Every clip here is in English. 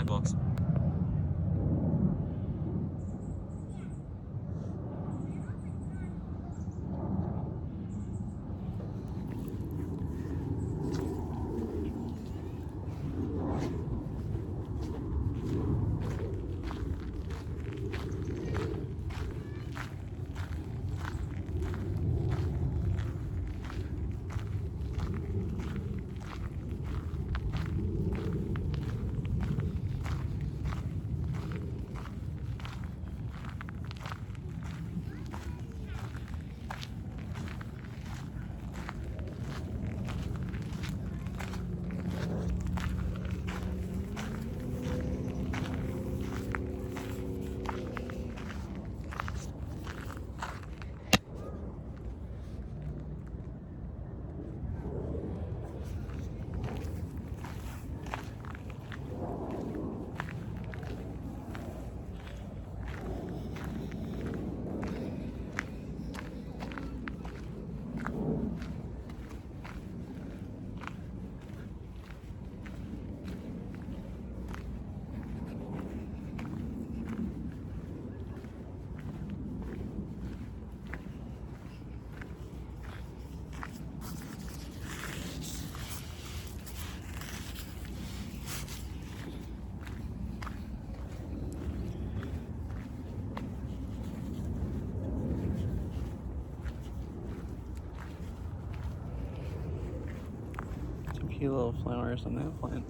skybox. Some cute little flowers on that plant.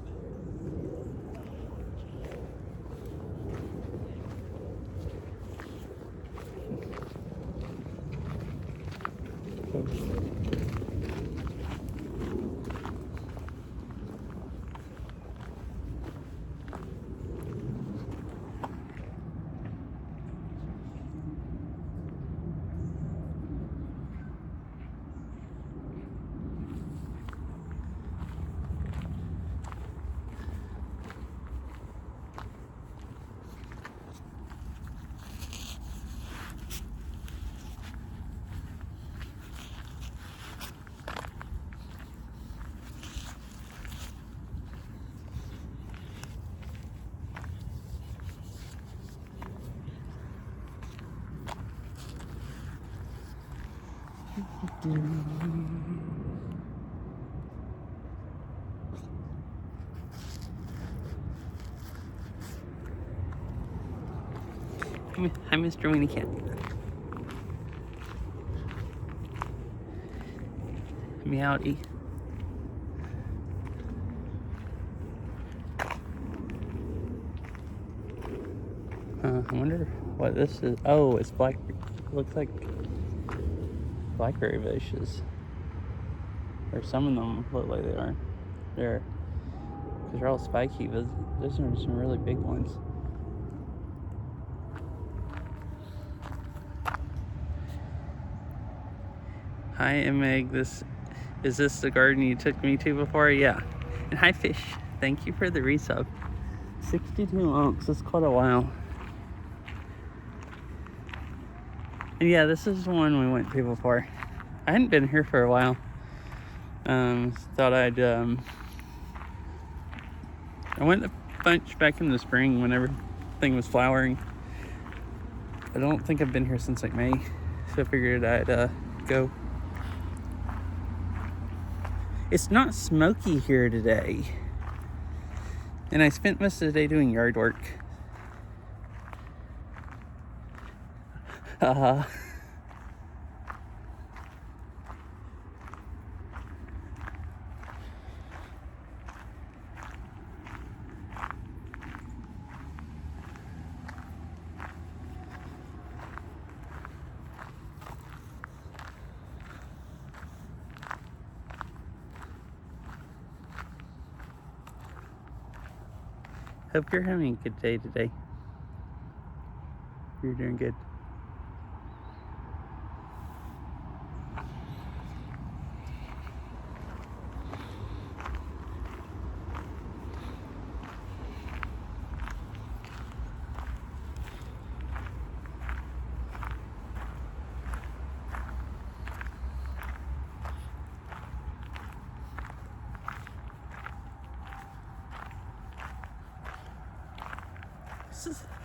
Hi, Mr. Weenie Cat. Meowdy. I wonder what this is. Oh, it's black. Looks like blackberry bushes. Or some of them look like they are. Because they're all spiky, but those are some really big ones. Hi, Meg. Is this the garden you took me to before? Yeah. And hi, Fish. Thank you for the resub. 62 months. That's quite a while. And yeah, this is the one we went to before. I hadn't been here for a while. Thought I'd I went a bunch back in the spring when everything was flowering. I don't think I've been here since like May, so I figured I'd go. It's not smoky here today, and I spent most of the day doing yard work. Hope you're having a good day today. You're doing good.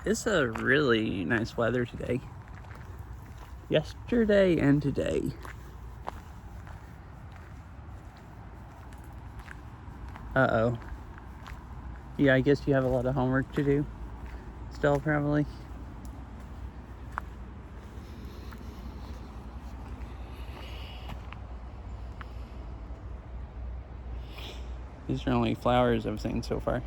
it's a really nice weather today. Yesterday and today. Uh-oh. Yeah, I guess you have a lot of homework to do still, probably. These are only flowers I've seen so far.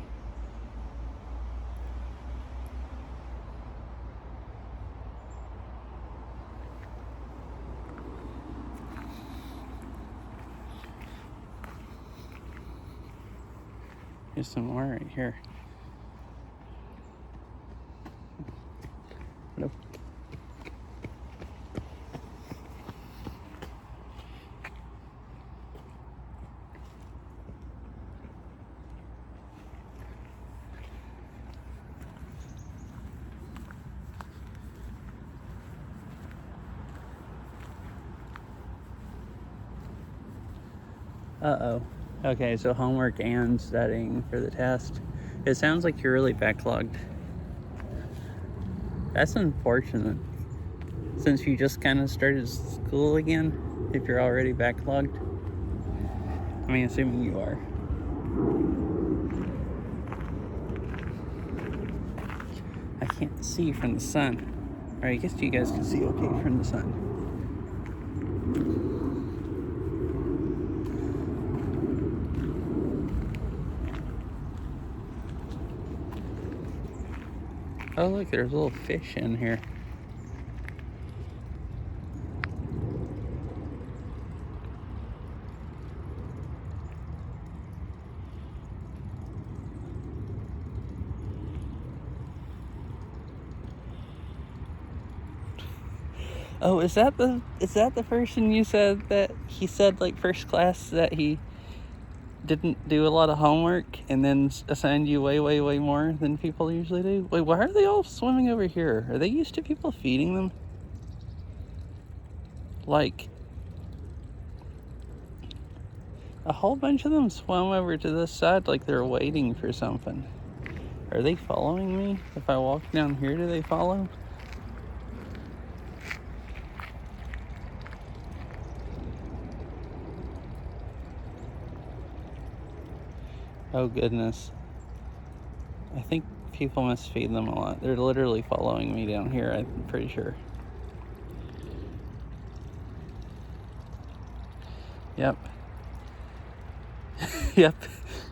There's some more right here. Nope. Uh-oh. Okay, so homework and studying for the test. It sounds like you're really backlogged. That's unfortunate. Since you just kind of started school again, if you're already backlogged. I mean, assuming you are. I can't see from the sun. Or I guess you guys can see okay from the sun. Oh, look, there's a little fish in here. Oh, is that the person you said that he said like first class that he didn't do a lot of homework and then assigned you way more than people usually do? Wait, why are they all swimming over here? Are they used to people feeding them? Like, a whole bunch of them swam over to this side like they're waiting for something. Are they following me? If I walk down here, do they follow? Oh goodness. I think people must feed them a lot. They're literally following me down here, I'm pretty sure. Yep. Yep.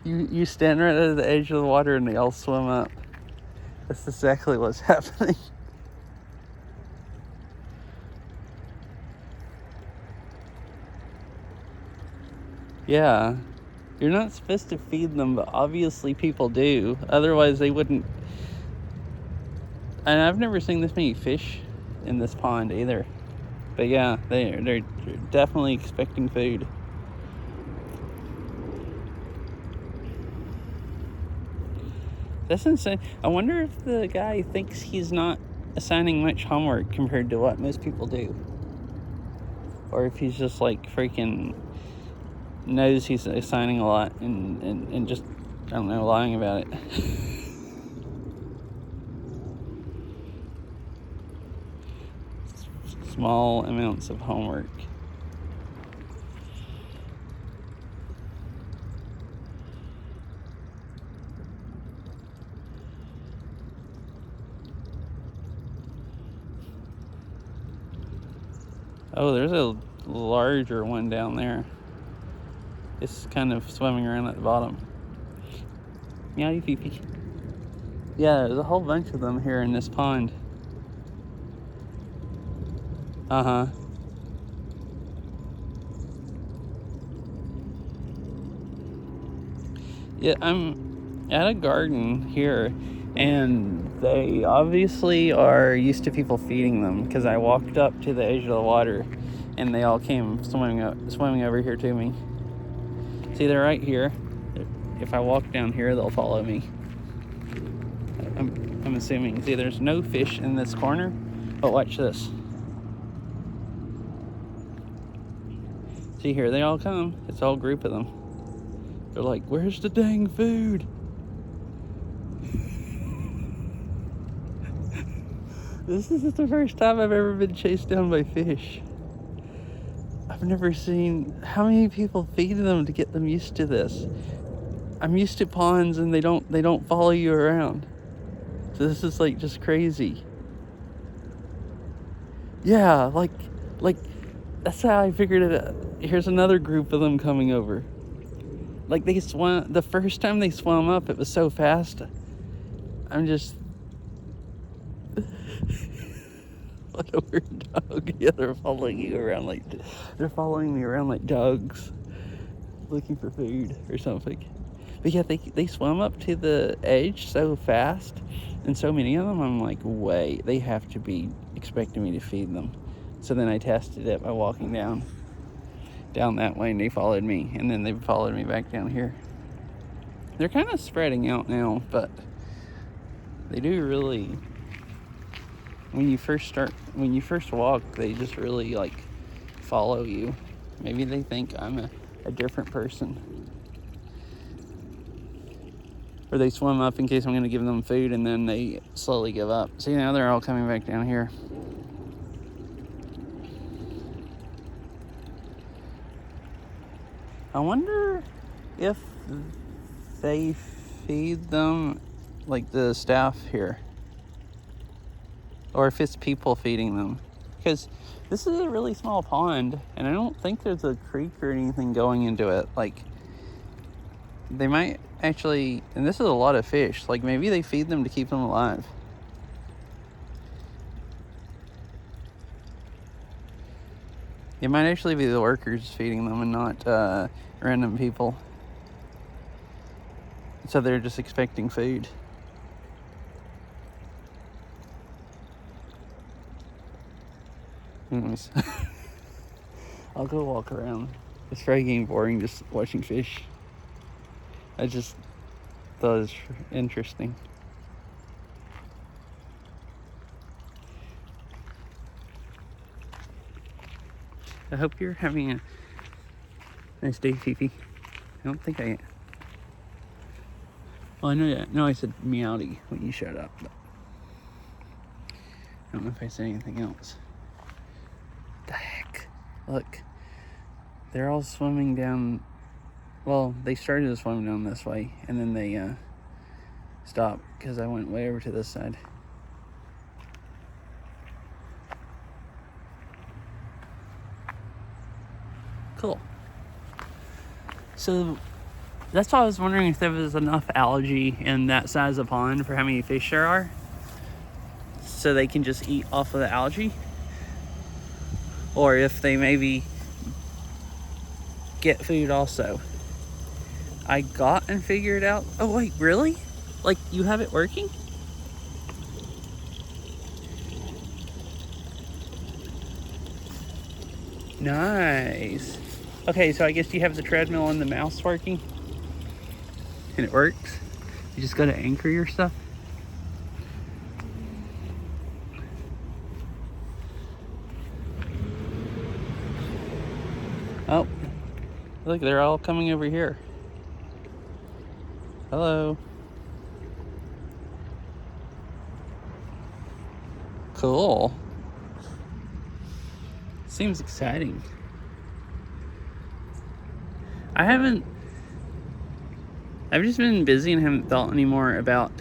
You stand right at the edge of the water and they all swim up. That's exactly what's happening. Yeah. You're not supposed to feed them, but obviously people do. Otherwise they wouldn't. And I've never seen this many fish in this pond either. But yeah, they're definitely expecting food. That's insane. I wonder if the guy thinks he's not assigning much homework compared to what most people do. Or if he's just like freaking knows he's assigning a lot and just, I don't know, lying about it. Small amounts of homework. Oh, there's a larger one down there. It's kind of swimming around at the bottom. Meow, pee-pee. Yeah, there's a whole bunch of them here in this pond. Uh-huh. Yeah, I'm at a garden here, and they obviously are used to people feeding them, because I walked up to the edge of the water, and they all came swimming over here to me. See, they're right here. If I walk down here, they'll follow me. I'm assuming. See, there's no fish in this corner, but watch this. See, here they all come. It's a whole group of them. They're like, where's the dang food? This is the first time I've ever been chased down by fish. I've never seen how many people feed them to get them used to this. I'm used to ponds and they don't follow you around. So this is like just crazy. Yeah, like that's how I figured it out. Here's another group of them coming over. Like they swam, the first time they swam up, it was so fast. I'm just what a weird dog. Yeah, they're following you around like they're following me around like dogs looking for food or something. But yeah, they swim up to the edge so fast, and so many of them, I'm like, wait, they have to be expecting me to feed them. So then I tested it by walking down that way, and they followed me, and then they followed me back down here. They're kind of spreading out now, but they do really, when you first walk, they just really like follow you. Maybe they think I'm a different person. Or they swim up in case I'm going to give them food, and then they slowly give up. See, now they're all coming back down here. I wonder if they feed them like the staff here, or if it's people feeding them, because this is a really small pond and I don't think there's a creek or anything going into it. Like they might actually, and this is a lot of fish, like maybe they feed them to keep them alive. It might actually be the workers feeding them and not random people. So they're just expecting food. Anyways, I'll go walk around. It's very getting boring just watching fish. I just thought it was interesting. I hope you're having a nice day, Fifi. I don't think I am. Well, I know that. No, I said meowdy when you showed up, but I don't know if I said anything else. The heck? Look. They're all swimming down. Well, they started to swim down this way, and then they stopped because I went way over to this side. Cool. So that's why I was wondering if there was enough algae in that size of pond for how many fish there are, so they can just eat off of the algae, or if they maybe get food also. I got and figured out. Oh wait, really? Like you have it working? Nice. Okay, so I guess you have the treadmill and the mouse working, and it works. You just gotta anchor your stuff. Oh, look, they're all coming over here. Hello. Cool. Seems exciting. I've just been busy and haven't thought anymore about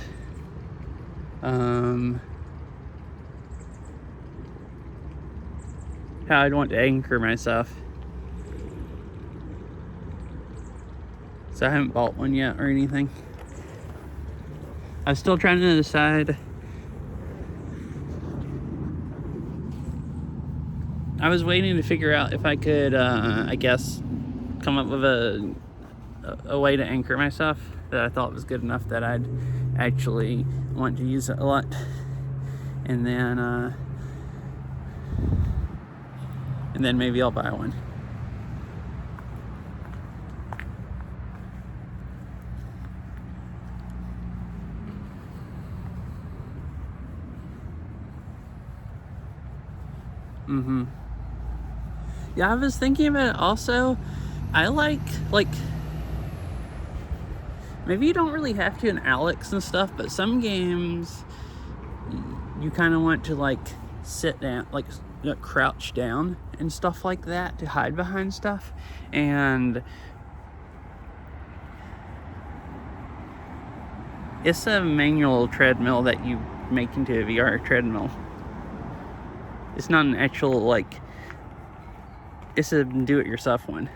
how I'd want to anchor myself. So I haven't bought one yet or anything. I'm still trying to decide. I was waiting to figure out if I could, I guess, come up with a way to anchor myself that I thought was good enough that I'd actually want to use it a lot. And then maybe I'll buy one. Yeah, I was thinking about it also. I like maybe you don't really have to in Alex and stuff, but some games you kind of want to like sit down, like crouch down and stuff like that to hide behind stuff. And it's a manual treadmill that you make into a VR treadmill. It's not an actual, like, it's a do-it-yourself one.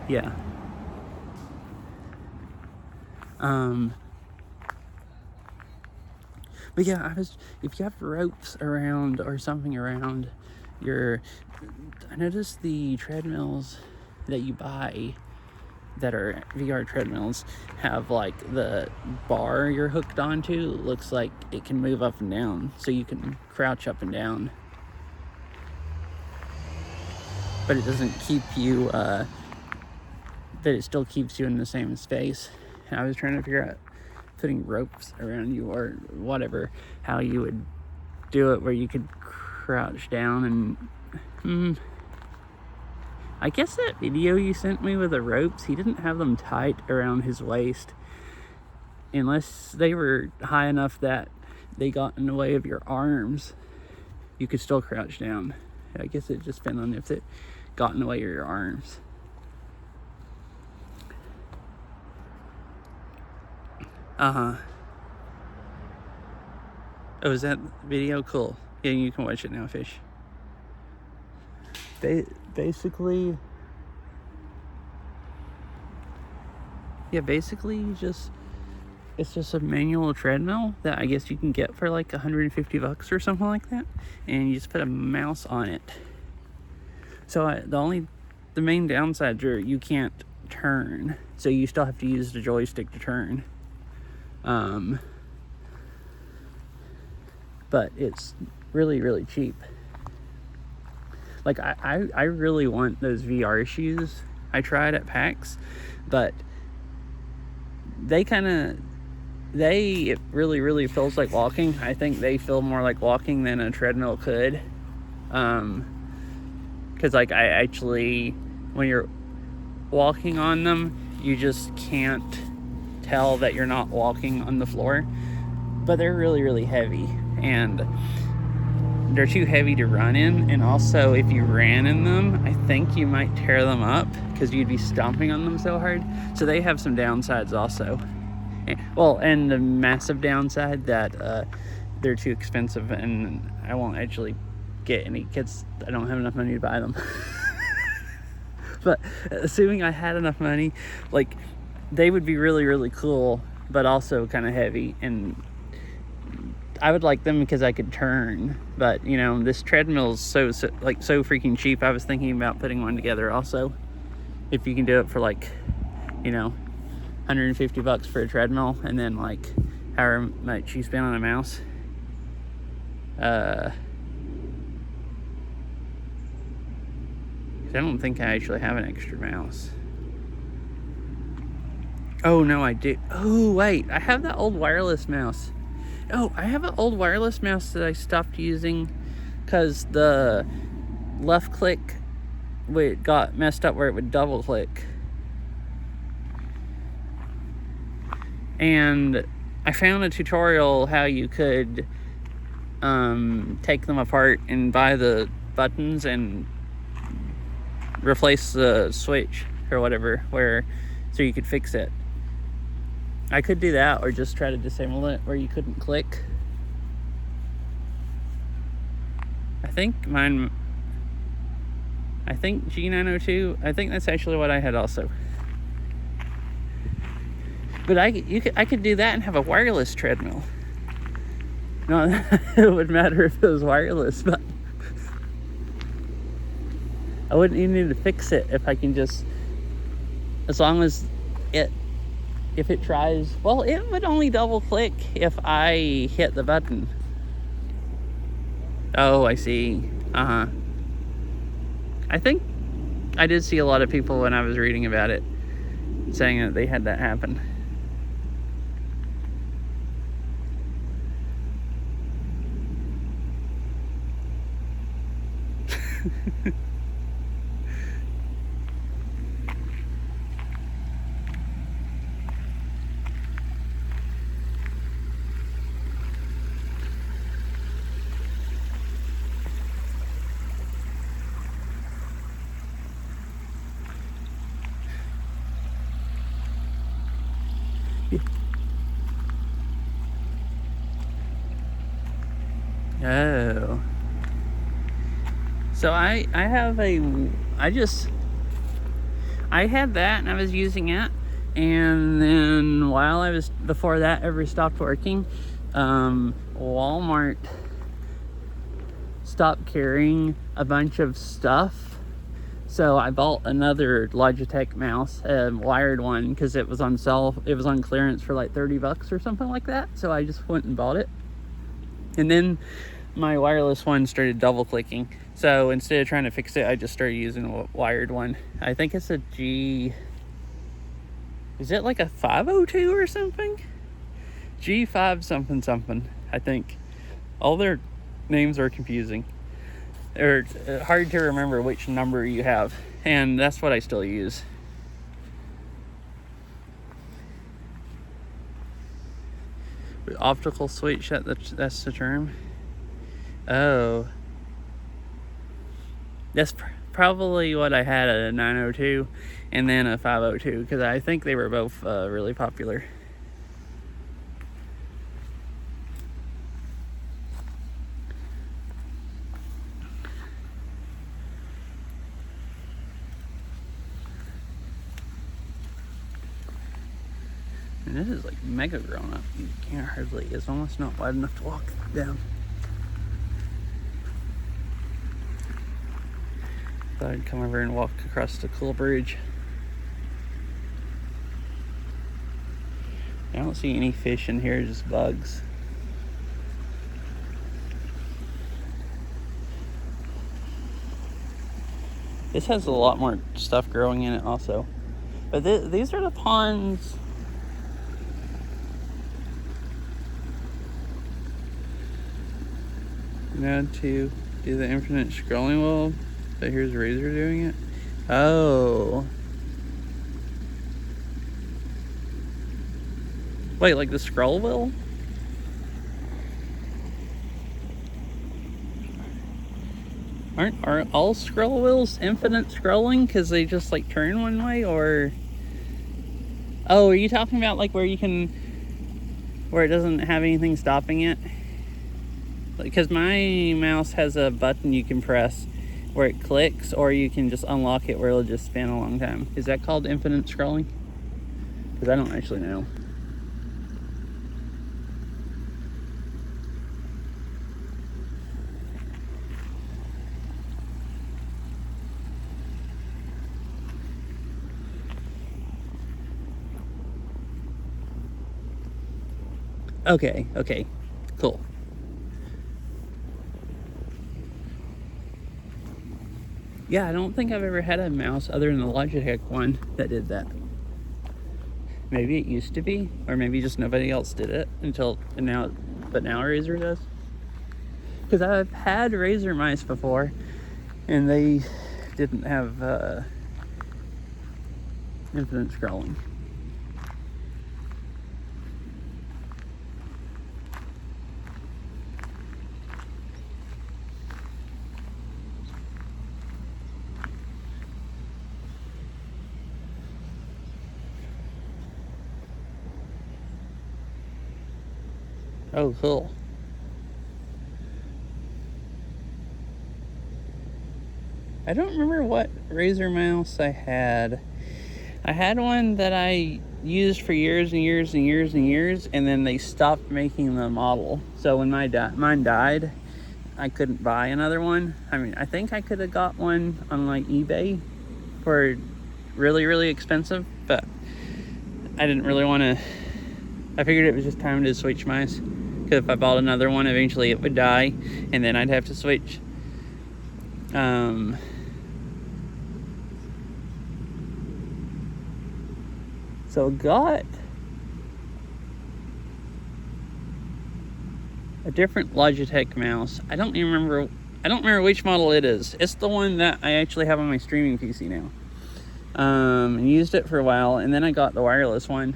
Yeah. But yeah, if you have ropes around or something around I noticed the treadmills that you buy that are VR treadmills have like the bar you're hooked onto looks like it can move up and down, so you can crouch up and down, but it doesn't keep you but it still keeps you in the same space. And I was trying to figure out putting ropes around you or whatever, how you would do it where you could crouch down. And I guess that video you sent me with the ropes, he didn't have them tight around his waist, unless they were high enough that they got in the way of your arms. You could still crouch down. I guess it just depends on if it got in the way of your arms. Oh, is that video? Cool. Yeah, you can watch it now, Fish. Basically, it's just a manual treadmill that I guess you can get for like $150 or something like that, and you just put a mouse on it. So the main downsides are you can't turn, so you still have to use the joystick to turn. But it's really, really cheap. Like, I really want those VR shoes. I tried at PAX, but it really, really feels like walking. I think they feel more like walking than a treadmill could. Because like I actually, when you're walking on them, you just can't tell that you're not walking on the floor. But they're really, really heavy, and they're too heavy to run in. And also, if you ran in them, I think you might tear them up because you'd be stomping on them so hard. So they have some downsides also. Well, and the massive downside that they're too expensive, and I won't actually get any because I don't have enough money to buy them. But assuming I had enough money, like, they would be really, really cool, but also kind of heavy. And I would like them because I could turn, but you know, this treadmill is so freaking cheap. I was thinking about putting one together also. If you can do it for like, you know, $150 for a treadmill, and then like however much you spend on a mouse. I don't think I actually have an extra mouse. Oh no, I do. Oh wait, I have that old wireless mouse. Oh, I have an old wireless mouse that I stopped using because the left click got messed up where it would double click. And I found a tutorial how you could take them apart and buy the buttons and replace the switch or whatever, so you could fix it. I could do that, or just try to disable it where you couldn't click. I think G902, I think that's actually what I had also. But I could do that and have a wireless treadmill. No, it would matter if it was wireless, but I wouldn't even need to fix it if I can just, as long as if it tries, well, it would only double click if I hit the button. Oh, I see. I think I did see a lot of people when I was reading about it saying that they had that happen. Oh. So I had that and I was using it, and then before that ever stopped working, Walmart stopped carrying a bunch of stuff. So I bought another Logitech mouse, a wired one, because it was on sale. It was on clearance for like $30 or something like that. So I just went and bought it. And then my wireless one started double clicking. So instead of trying to fix it, I just started using a wired one. I think it's a G... Is it like a 502 or something? G5 something something, I think. All their names are confusing. Or hard to remember which number you have. And that's what I still use. Optical switch, that's the term. Oh. That's probably what I had, a 902 and then a 502, because I think they were both really popular. And this is like mega grown up. You can't hardly, it's almost not wide enough to walk down. Thought I'd come over and walk across the cool bridge. I don't see any fish in here, just bugs. This has a lot more stuff growing in it also. But these are the ponds. Now to do the infinite scrolling wheel. So here's Razer doing it. Oh. Wait, like the scroll wheel? Are all scroll wheels infinite scrolling because they just like turn one way, or? Oh, are you talking about like where it doesn't have anything stopping it? Because my mouse has a button you can press where it clicks, or you can just unlock it where it'll just spin a long time. Is that called infinite scrolling? Because I don't actually know. Okay, cool. Yeah, I don't think I've ever had a mouse other than the Logitech one that did that. Maybe it used to be, or maybe just nobody else did it but now Razer does. Because I've had Razer mice before, and they didn't have infinite scrolling. Oh, cool. I don't remember what Razer mouse I had. I had one that I used for years and years and years and years, and then they stopped making the model. So when mine died, I couldn't buy another one. I mean, I think I could have got one on like eBay for really, really expensive, but I didn't really want to. I figured it was just time to switch mice. Because if I bought another one, eventually it would die, and then I'd have to switch. So got a different Logitech mouse. I don't remember which model it is. It's the one that I actually have on my streaming PC now. And used it for a while, and then I got the wireless one.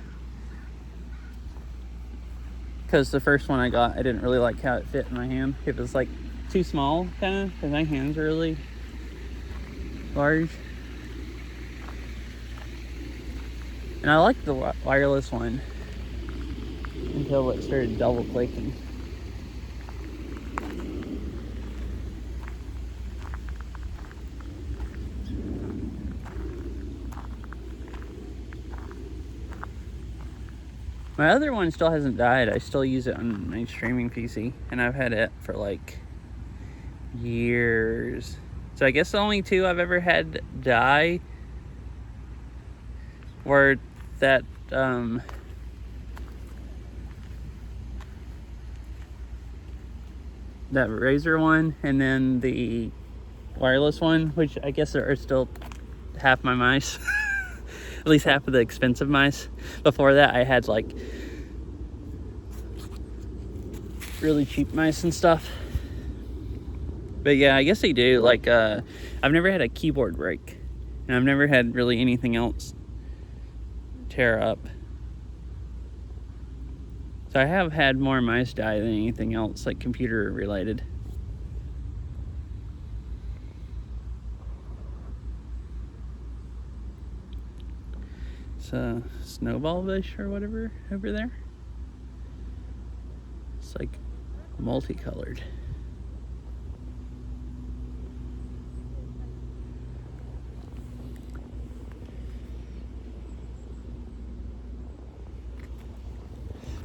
Because the first one I got, I didn't really like how it fit in my hand. It was like too small, kind of, because my hands are really large. And I liked the wireless one until it started double clicking. My other one still hasn't died. I still use it on my streaming PC, and I've had it for like years. So I guess the only two I've ever had die were that that Razer one, and then the wireless one, which I guess are still half my mice. At least half of the expensive mice. Before that, I had like really cheap mice and stuff. But yeah, I guess they do. Like, I've never had a keyboard break, and I've never had really anything else tear up. So I have had more mice die than anything else, like computer related. It's a snowball fish or whatever over there. It's like multicolored.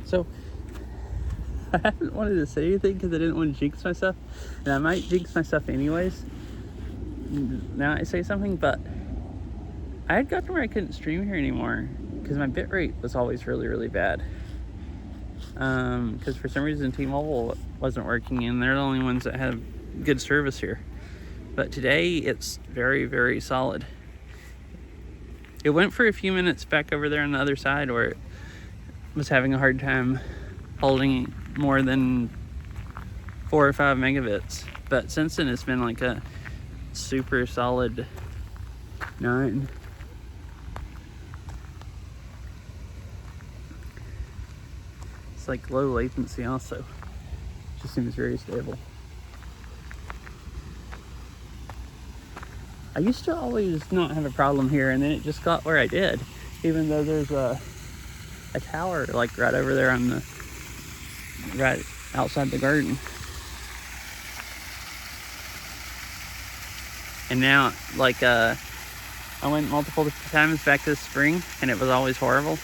So I haven't wanted to say anything because I didn't want to jinx myself, and I might jinx myself anyways. Now I say something, but I had got to where I couldn't stream here anymore because my bitrate was always really, really bad. Because for some reason T-Mobile wasn't working, and they're the only ones that have good service here. But today it's very, very solid. It went for a few minutes back over there on the other side where it was having a hard time holding more than 4 or 5 megabits, but since then it's been like a super solid 9. It's like low latency also. Just seems very stable. I used to always not have a problem here, and then it just got where I did, even though there's a tower like right over there on the right outside the garden. And now, like, I went multiple times back this spring, and it was always horrible.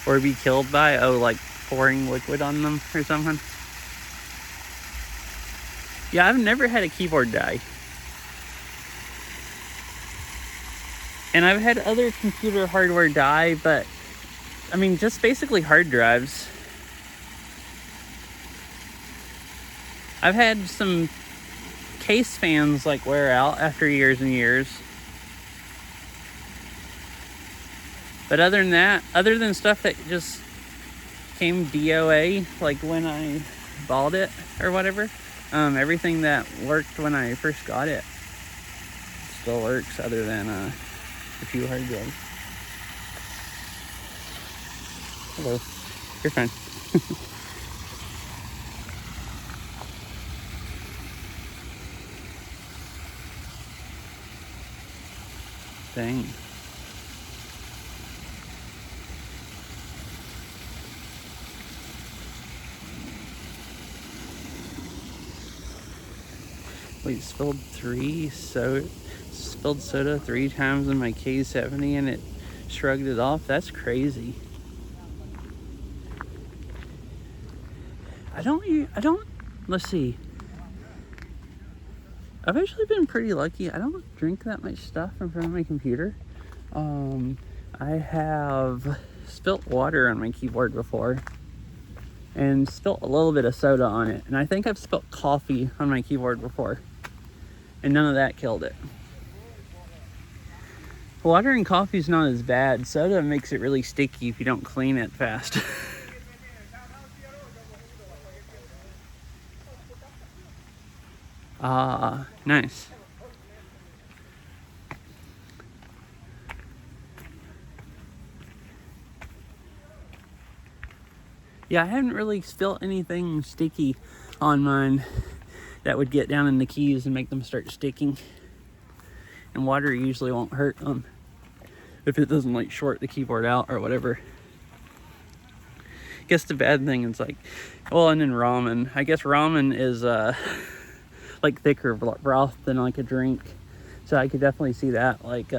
Or be killed by, like pouring liquid on them or something. Yeah, I've never had a keyboard die. And I've had other computer hardware die, but I mean, just basically hard drives. I've had some case fans like wear out after years and years. But other than that, other than stuff that just came DOA, like when I bought it or whatever, everything that worked when I first got it still works, other than a few hard drives. Hello. You're fine. Dang. Wait, spilled soda 3 times in my K70 and it shrugged it off? That's crazy. Let's see. I've actually been pretty lucky. I don't drink that much stuff in front of my computer. I have spilt water on my keyboard before and spilt a little bit of soda on it. And I think I've spilt coffee on my keyboard before, and none of that killed it. Water and coffee is not as bad. Soda makes it really sticky if you don't clean it fast. Nice. Yeah, I haven't really spilt anything sticky on mine that would get down in the keys and make them start sticking. And water usually won't hurt them if it doesn't like short the keyboard out or whatever. I guess the bad thing is like, well, and then ramen. I guess ramen is like thicker broth than like a drink. So I could definitely see that, like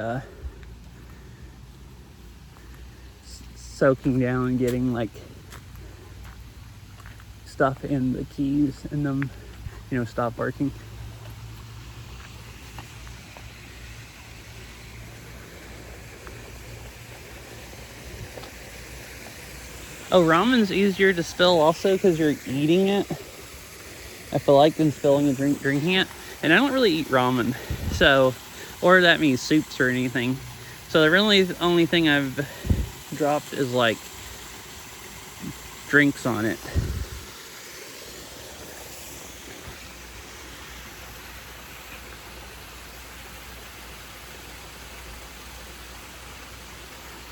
soaking down and getting like stuff in the keys and them, you know, stop working. Oh, ramen's easier to spill also because you're eating it, I feel like, than spilling a drink drinking it. And I don't really eat ramen, so, or that means soups or anything. So the really only thing I've dropped is like drinks on it.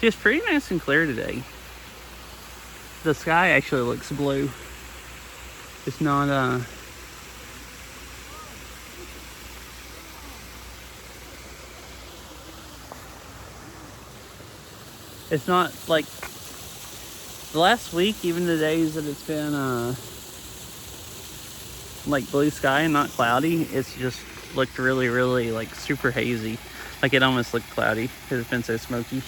It's pretty nice and clear today. The sky actually looks blue. It's not it's not like the last week, even the days that it's been like blue sky and not cloudy, it's just looked really, really like super hazy. Like it almost looked cloudy because it's been so smoky.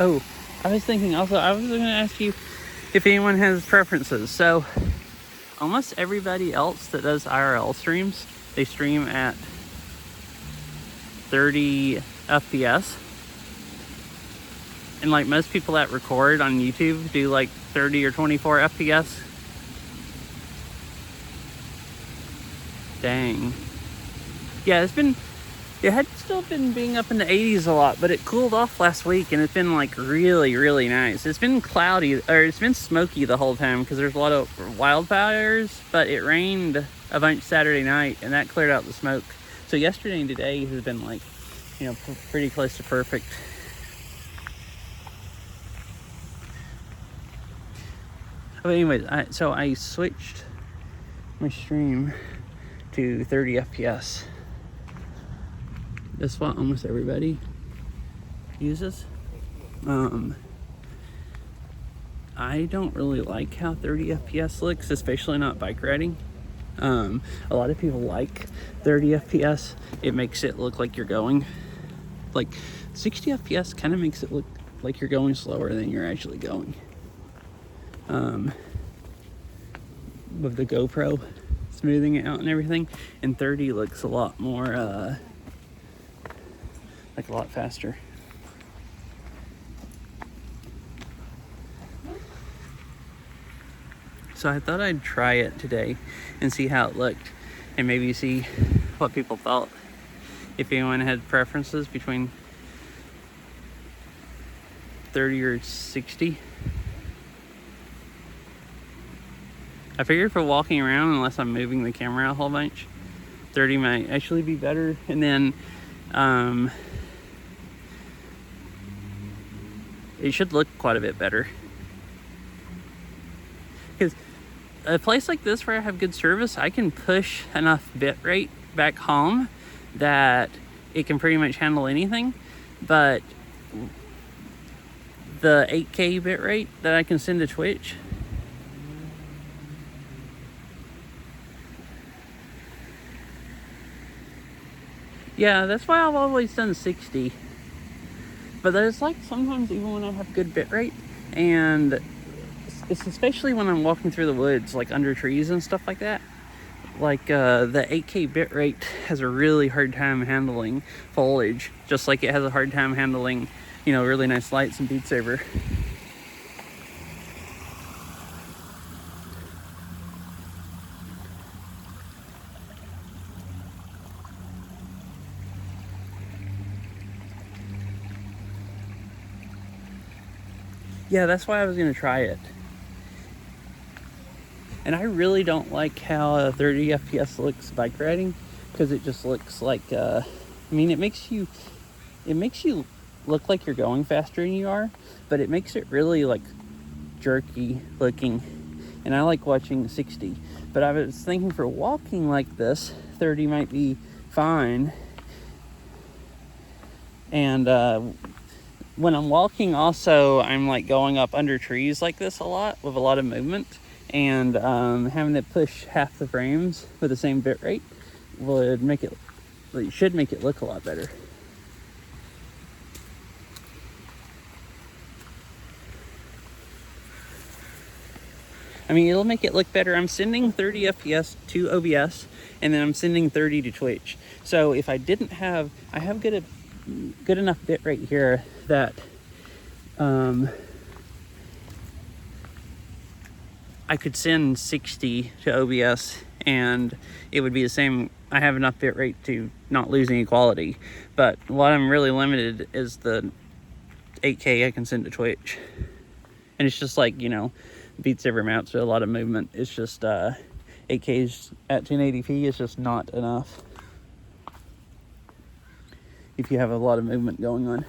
Oh, I was thinking also, I was going to ask you if anyone has preferences. So almost everybody else that does IRL streams, they stream at 30 FPS. And like most people that record on YouTube do like 30 or 24 FPS. Dang. Yeah, it had still been being up in the 80s a lot, but it cooled off last week and it's been like really, really nice. It's been cloudy, or it's been smoky the whole time because there's a lot of wildfires, but it rained a bunch Saturday night and that cleared out the smoke. So yesterday and today has been like, you know, pretty close to perfect. But anyways, so I switched my stream to 30 FPS. That's what almost everybody uses. I don't really like how 30 FPS looks, especially not bike riding. A lot of people like 30 FPS. It makes it look like you're going. Like 60 FPS kind of makes it look like you're going slower than you're actually going. With the GoPro smoothing it out and everything, and 30 looks a lot more like a lot faster. So I thought I'd try it today and see how it looked, and maybe see what people thought, if anyone had preferences between 30 or 60. I figured for walking around, unless I'm moving the camera a whole bunch, 30 might actually be better. And then it should look quite a bit better. Because a place like this where I have good service, I can push enough bit rate back home that it can pretty much handle anything. But the 8K bit rate that I can send to Twitch, yeah, that's why I've always done 60. But there's like sometimes even when I have good bit rate, and it's especially when I'm walking through the woods, like under trees and stuff like that, like the 8K bit rate has a really hard time handling foliage, just like it has a hard time handling, you know, really nice lights in Beat Saber. Yeah, that's why I was gonna try it. And I really don't like how 30 FPS looks bike riding, because it just looks like I mean, it makes you look like you're going faster than you are, but it makes it really like jerky looking. And I like watching 60, but I was thinking for walking like this, 30 might be fine. And when I'm walking also, I'm like going up under trees like this a lot with a lot of movement, and having to push half the frames with the same bit rate would make it, should make it look a lot better. I mean, it'll make it look better. I'm sending 30 FPS to OBS, and then I'm sending 30 to Twitch. So if I didn't have, I have good enough bit rate here that I could send 60 to OBS, and it would be the same. I have enough bit rate to not lose any quality. But what I'm really limited is the 8K I can send to Twitch. And it's just like, you know, beats every map, so a lot of movement. It's just 8K's at 1080p is just not enough if you have a lot of movement going on.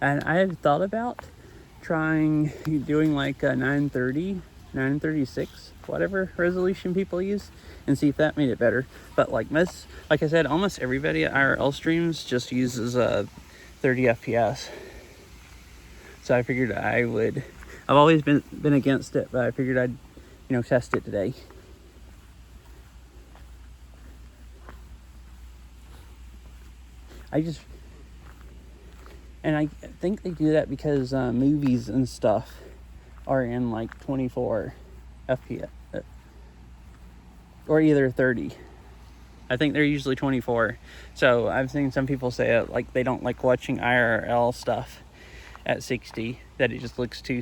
And I had thought about doing like a 930, 936, whatever resolution people use, and see if that made it better. But like I said, almost everybody at IRL streams just uses 30 FPS. So I figured I've always been against it, but I figured I'd, you know, test it today. And I think they do that because movies and stuff are in like 24 FPS or either 30. I think they're usually 24. So I've seen some people say like they don't like watching IRL stuff at 60, that it just looks too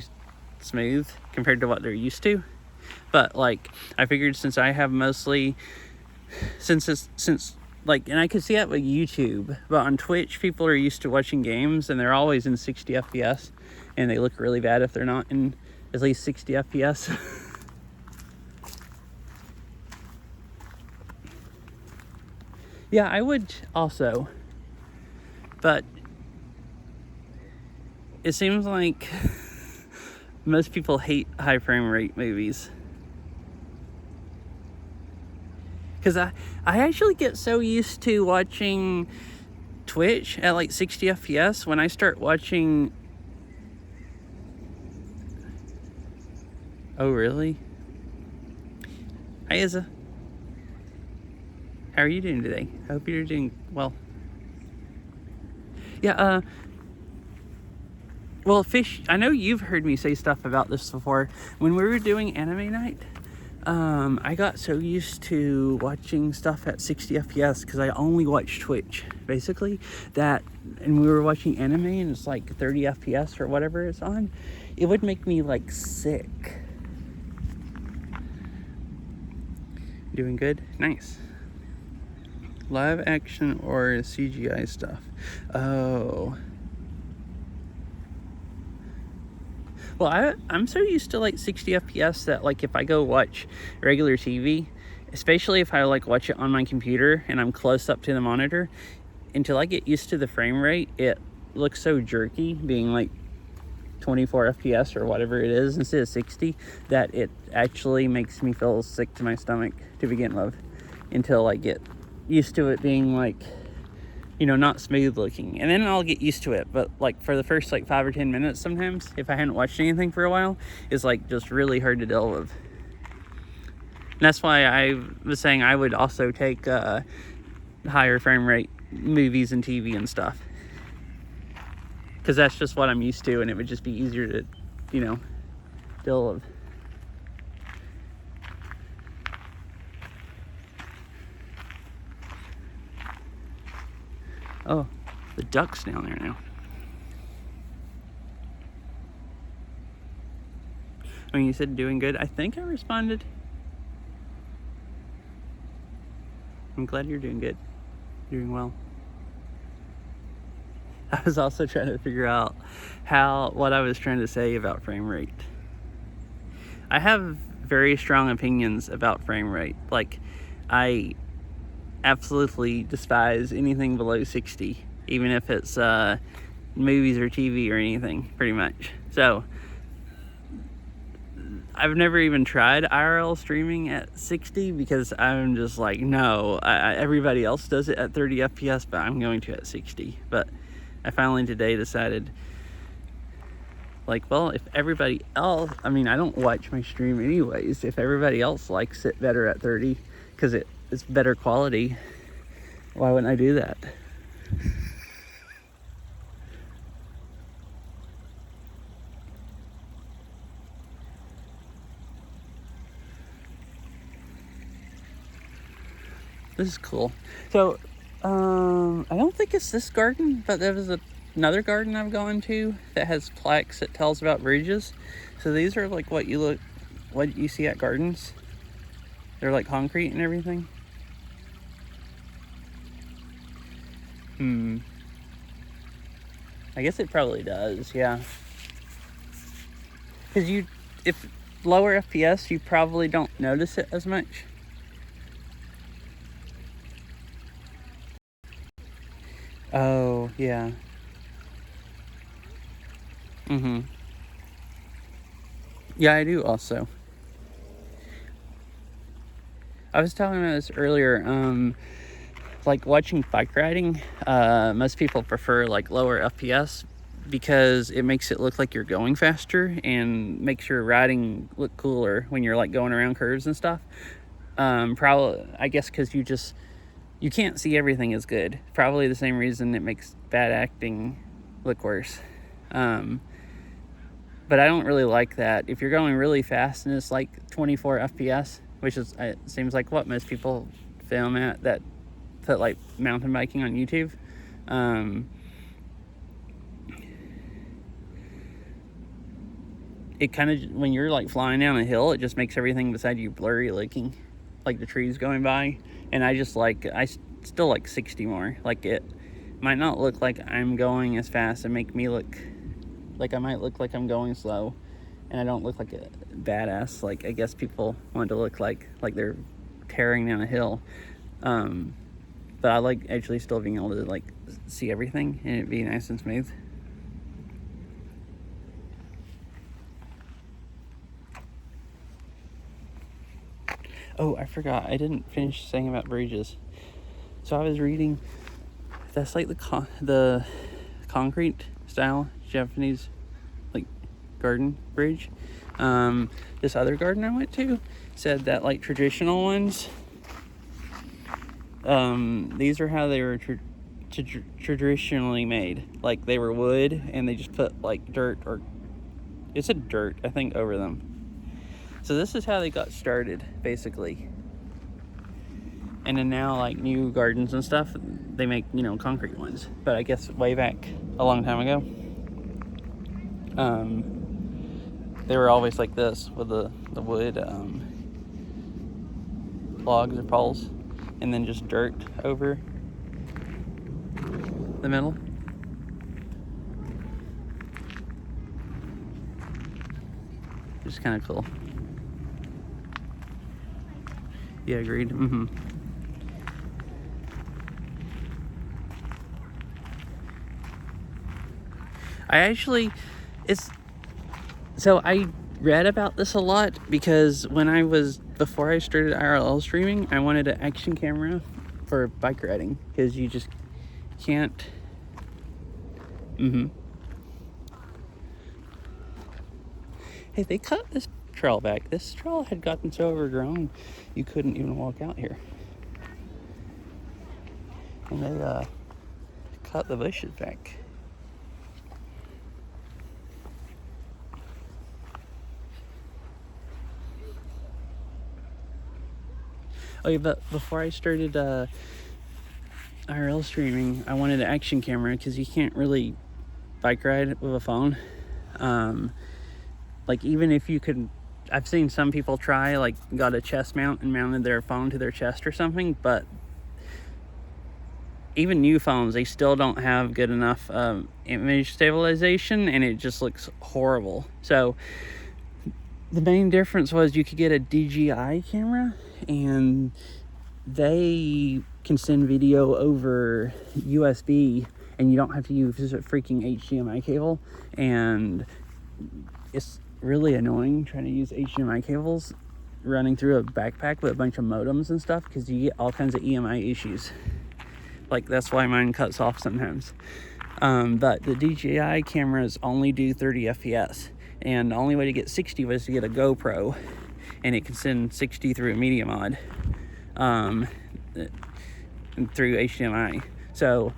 smooth compared to what they're used to. But like I figured, since I have mostly like, and I could see that with YouTube, but on Twitch people are used to watching games and they're always in 60 FPS, and they look really bad if they're not in at least 60 FPS. Yeah, I would also, but it seems like most people hate high frame rate movies. Because I actually get so used to watching Twitch at like 60 FPS when I start watching... Oh, really? Hi, Izza. How are you doing today? I hope you're doing well. Yeah, well, Fish, I know you've heard me say stuff about this before. When we were doing anime night, I got so used to watching stuff at 60 FPS because I only watch Twitch, basically, and we were watching anime and it's like 30 FPS or whatever it's on, it would make me like sick. Doing good? Nice. Live action or CGI stuff? Oh. Well, I'm so used to like 60 FPS that like if I go watch regular TV, especially if I like watch it on my computer and I'm close up to the monitor, until I get used to the frame rate, it looks so jerky being like 24 FPS or whatever it is instead of 60, that it actually makes me feel sick to my stomach to begin with, until I get used to it being like, you know, not smooth looking, and then I'll get used to it. But like for the first like 5 or 10 minutes sometimes, if I hadn't watched anything for a while, it's like just really hard to deal with. And that's why I was saying I would also take higher frame rate movies and TV and stuff, because that's just what I'm used to, and it would just be easier to, you know, deal with. Oh, the duck's down there now. I mean, you said doing good. I think I responded. I'm glad you're doing good. Doing well. I was also trying to figure out what I was trying to say about frame rate. I have very strong opinions about frame rate. Like, I absolutely despise anything below 60, even if it's movies or TV or anything, pretty much. So I've never even tried IRL streaming at 60 because I'm just like, no, everybody else does it at 30 FPS, but I'm going to at 60. But I finally today decided, like, well, if everybody else, I mean, I don't watch my stream anyways. If everybody else likes it better at 30 because it's better quality, why wouldn't I do that? This is cool. So, I don't think it's this garden, but there was another garden I've gone to that has plaques that tells about bridges. So these are like what you see at gardens. They're like concrete and everything. I guess it probably does, yeah. Because if lower FPS, you probably don't notice it as much. Oh, yeah. Yeah, I do also. I was talking about this earlier. Like watching bike riding, most people prefer like lower FPS because it makes it look like you're going faster and makes your riding look cooler when you're like going around curves and stuff. Probably, I guess, because you can't see everything as good. Probably the same reason it makes bad acting look worse. But I don't really like that. If you're going really fast and it's like 24 FPS, which is, it seems like what most people film at that put like mountain biking on YouTube. It kind of, when you're like flying down a hill, it just makes everything beside you blurry looking, like the trees going by. And I still like 60 more. Like, it might not look like I'm going as fast and make me look like I might look like I'm going slow, and I don't look like a badass. Like, I guess people want to look like they're tearing down a hill. But I like actually still being able to like see everything and it be nice and smooth. Oh, I forgot. I didn't finish saying about bridges. So I was reading, that's like the concrete style Japanese like garden bridge. This other garden I went to said that like traditional ones, these are how they were traditionally made. Like, they were wood and they just put like dirt, or it said dirt, I think, over them. So this is how they got started, basically. And then now, like, new gardens and stuff, they make, concrete ones. But I guess way back a long time ago, they were always like this, with the wood logs or poles, and then just dirt over the middle. Just kind of cool. Yeah, agreed. I read about this a lot because before I started IRL streaming, I wanted an action camera for bike riding, because you just can't. Hey, they cut this trail back. This trail had gotten so overgrown, you couldn't even walk out here. And they cut the bushes back. Oh yeah, but before I started IRL streaming, I wanted an action camera because you can't really bike ride with a phone. Like, even if you could, I've seen some people try, like, got a chest mount and mounted their phone to their chest or something, but even new phones, they still don't have good enough image stabilization, and it just looks horrible. So the main difference was you could get a DJI camera, and they can send video over USB, and you don't have to use a freaking HDMI cable, and really annoying trying to use HDMI cables running through a backpack with a bunch of modems and stuff, because you get all kinds of EMI issues. Like, that's why mine cuts off sometimes. But the DJI cameras only do 30 FPS, and the only way to get 60 was to get a GoPro, and it can send 60 through a media mod through HDMI. So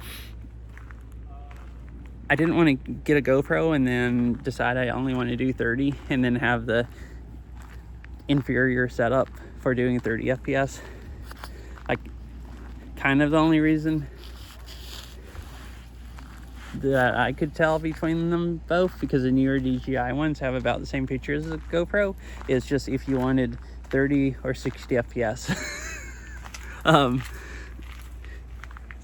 I didn't want to get a GoPro and then decide I only want to do 30 and then have the inferior setup for doing 30 FPS. Like, kind of the only reason that I could tell between them both, because the newer DJI ones have about the same features as a GoPro, is just if you wanted 30 or 60 FPS.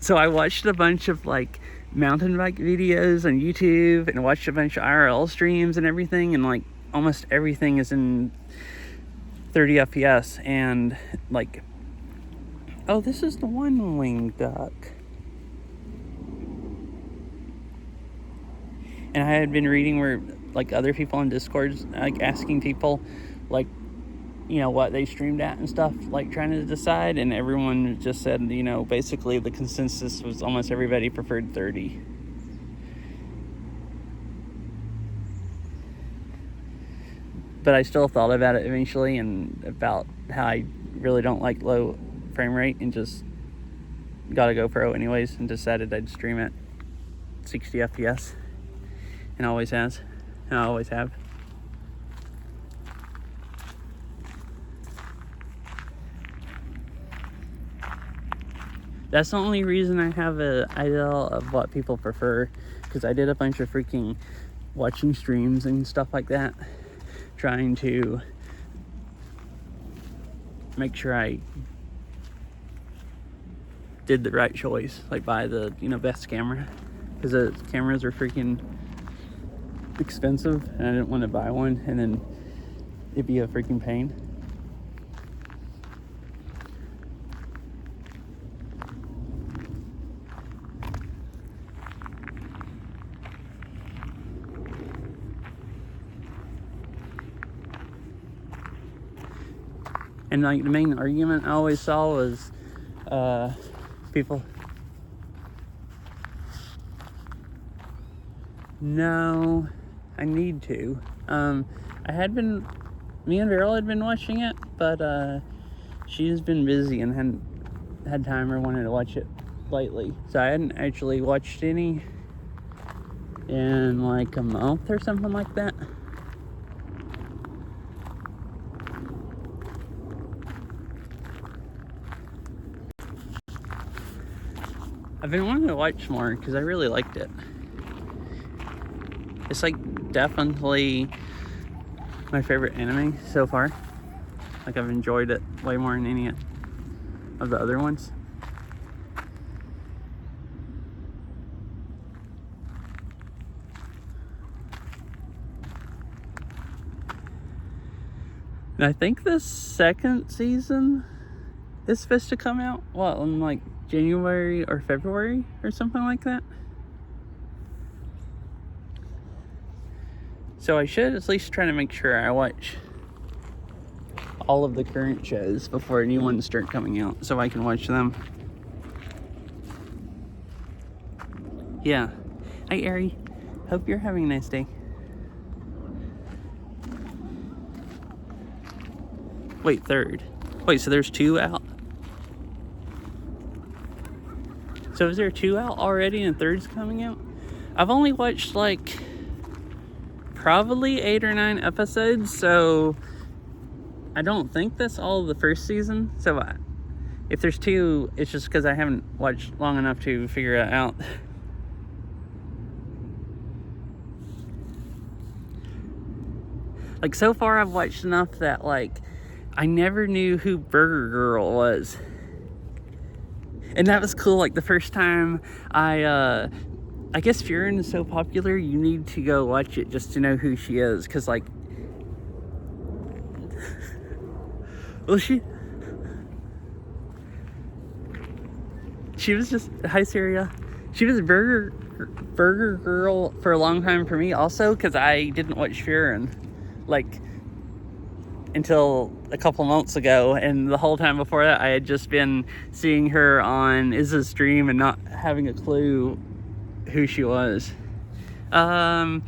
So I watched a bunch of like mountain bike videos on YouTube and watched a bunch of IRL streams and everything, and like almost everything is in 30 FPS. And like, oh, this is the one-winged duck. And I had been reading where like other people on Discord like asking people like, you know, what they streamed at and stuff, like trying to decide, and everyone just said, you know, basically the consensus was almost everybody preferred 30. But I still thought about it eventually, and about how I really don't like low frame rate, and just got a GoPro anyways and decided I'd stream at 60 FPS, and always has, and I always have. That's the only reason I have an idea of what people prefer, because I did a bunch of freaking watching streams and stuff like that, trying to make sure I did the right choice, like buy the, you know, best camera, because the cameras are freaking expensive, and I didn't want to buy one and then it'd be a freaking pain. And like the main argument I always saw was people, no, I need to. Me and Beryl had been watching it, but she's been busy and hadn't had time or wanted to watch it lately. So I hadn't actually watched any in like a month or something like that. I've been wanting to watch more because I really liked it. It's like definitely my favorite anime so far. Like, I've enjoyed it way more than any of the other ones. And I think the second season is supposed to come out, what, in like January or February or something like that. So I should at least try to make sure I watch all of the current shows before new ones start coming out, so I can watch them. Yeah. Hi, Ari. Hope you're having a nice day. Wait, third. Wait, so there's 2 out? So is there 2 out already and third's coming out? I've only watched like probably 8 or 9 episodes, so I don't think that's all of the first season. So if there's 2, it's just because I haven't watched long enough to figure it out. Like, so far I've watched enough that like I never knew who Burger Girl was. And that was cool. Like, the first time I guess Furin is so popular, you need to go watch it just to know who she is. Because, like, well, she was just, hi, Syria. She was Burger Girl for a long time for me also, because I didn't watch Furin. like until a couple months ago, and the whole time before that I had just been seeing her on Izza's stream and not having a clue who she was. Izza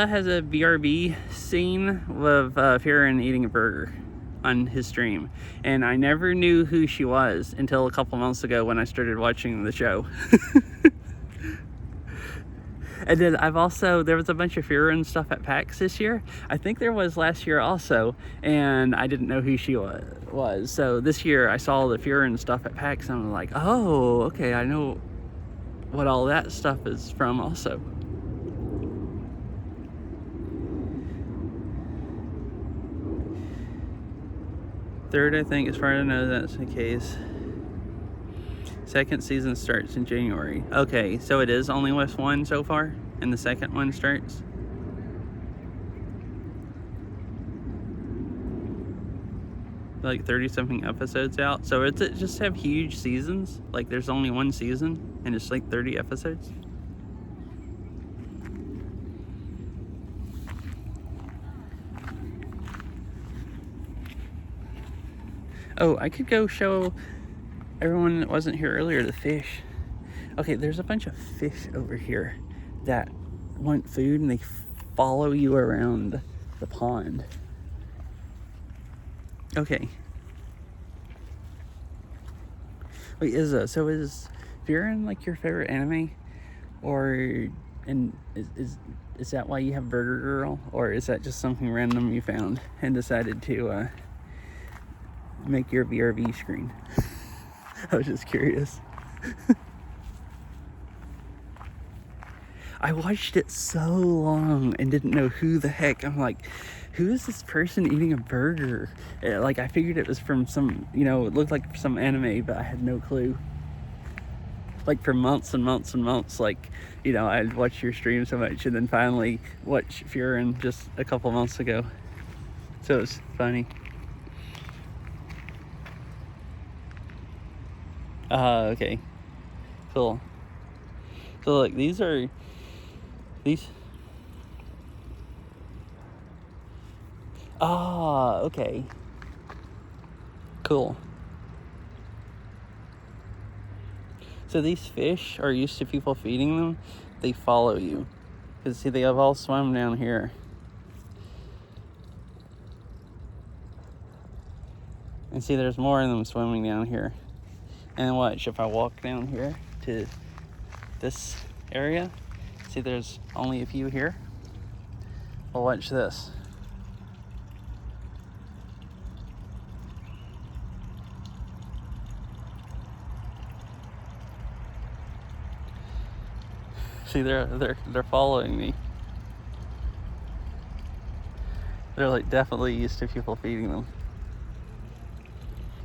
has a BRB scene of Fearon eating a burger on his stream, and I never knew who she was until a couple months ago when I started watching the show. And then there was a bunch of Fearon stuff at PAX this year. I think there was last year also, and I didn't know who she was. So this year I saw the Fearon stuff at PAX, and I'm like, oh, okay, I know what all that stuff is from also. Third, I think, as far as I know, that's the case. Second season starts in January. Okay, so it is only with one so far, and the second one starts? Like 30-something episodes out. So it's just have huge seasons? Like there's only one season, and it's like 30 episodes? Oh, I could go show everyone that wasn't here earlier the fish. Okay, there's a bunch of fish over here that want food, and they follow you around the pond. Okay. Wait, Izza, so is Fearon like your favorite anime? Or, and is that why you have Burger Girl? Or is that just something random you found and decided to make your BRB screen? I was just curious. I watched it so long and didn't know who the heck. I'm like, who is this person eating a burger? Like, I figured it was from some, it looked like some anime, but I had no clue. Like, for months and months and months, like, I'd watched your stream so much, and then finally watched Fearon just a couple months ago. So it was funny. Okay. Cool. So look, these. Okay. Cool. So these fish are used to people feeding them. They follow you. Because see, they have all swum down here. And see, there's more of them swimming down here. And watch, if I walk down here to this area, see there's only a few here. Well, watch this. See, they're following me. They're like definitely used to people feeding them.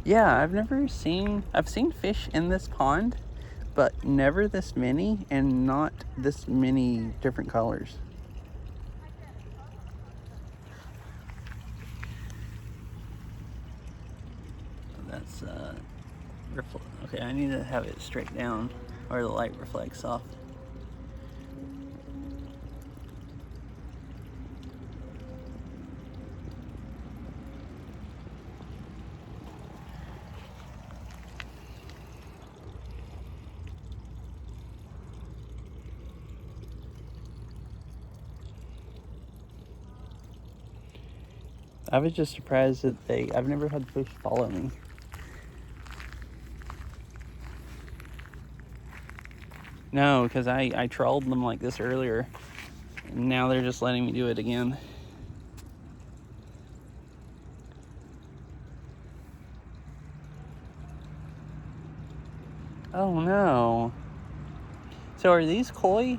Yeah, I've seen fish in this pond, but never this many, and not this many different colors. That's okay, I need to have it straight down or the light reflects off. I was just surprised that I've never had fish follow me. No, because I trolled them like this earlier. And now they're just letting me do it again. Oh no. So are these koi?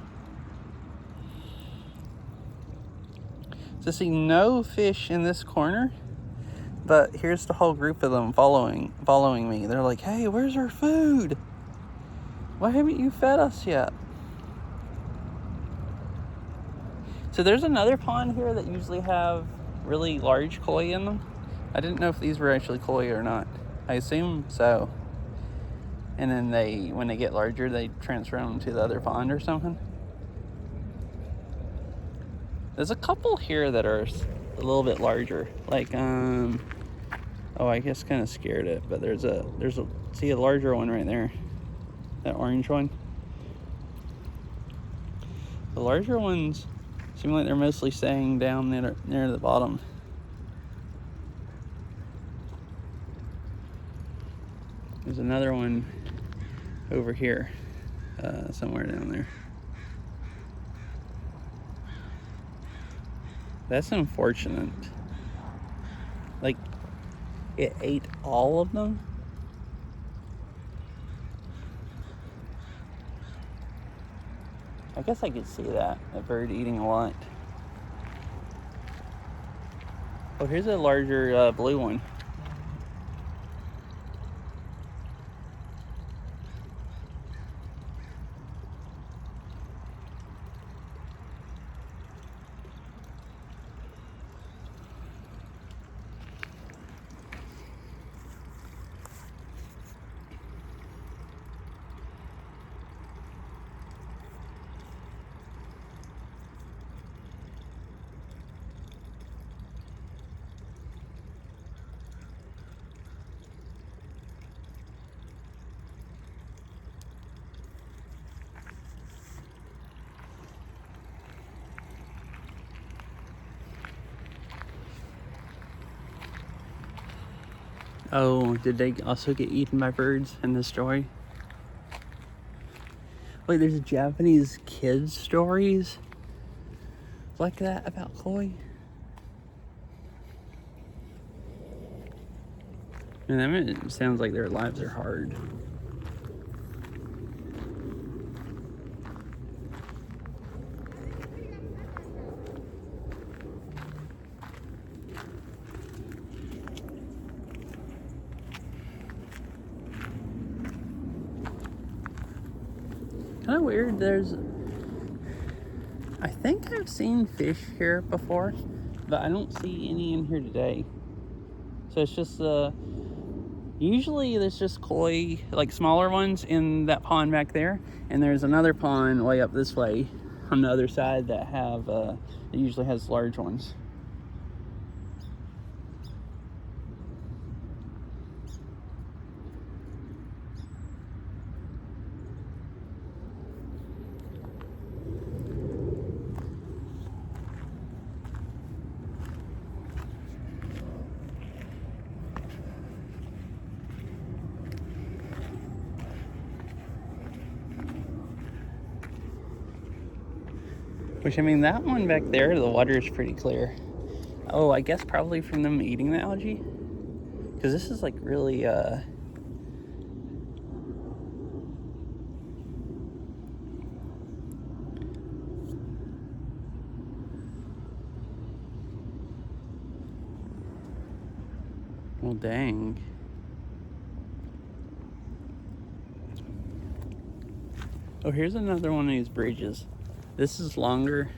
So see, no fish in this corner, but here's the whole group of them following me. They're like, hey, where's our food? Why haven't you fed us yet? So there's another pond here that usually have really large koi in them. I didn't know if these were actually koi or not. I assume so. And then when they get larger, they transfer them to the other pond or something. There's a couple here that are a little bit larger. Like, oh, I guess kind of scared it, but there's a, see a larger one right there. That orange one. The larger ones seem like they're mostly staying down near the bottom. There's another one over here, somewhere down there. That's unfortunate. Like, it ate all of them. I guess I could see that, a bird eating a lot. Oh, here's a larger blue one. Oh, did they also get eaten by birds in this story? Wait, there's Japanese kids stories like that about koi? Man, that sounds like their lives are hard. Kind of weird. I think I've seen fish here before, but I don't see any in here today. So it's just usually there's just koi, like smaller ones in that pond back there, and there's another pond way up this way on the other side that have it usually has large ones. Which, I mean, that one back there, the water is pretty clear. Oh, I guess probably from them eating the algae. Because this is like really, well, dang. Oh, here's another one of these bridges. This is longer.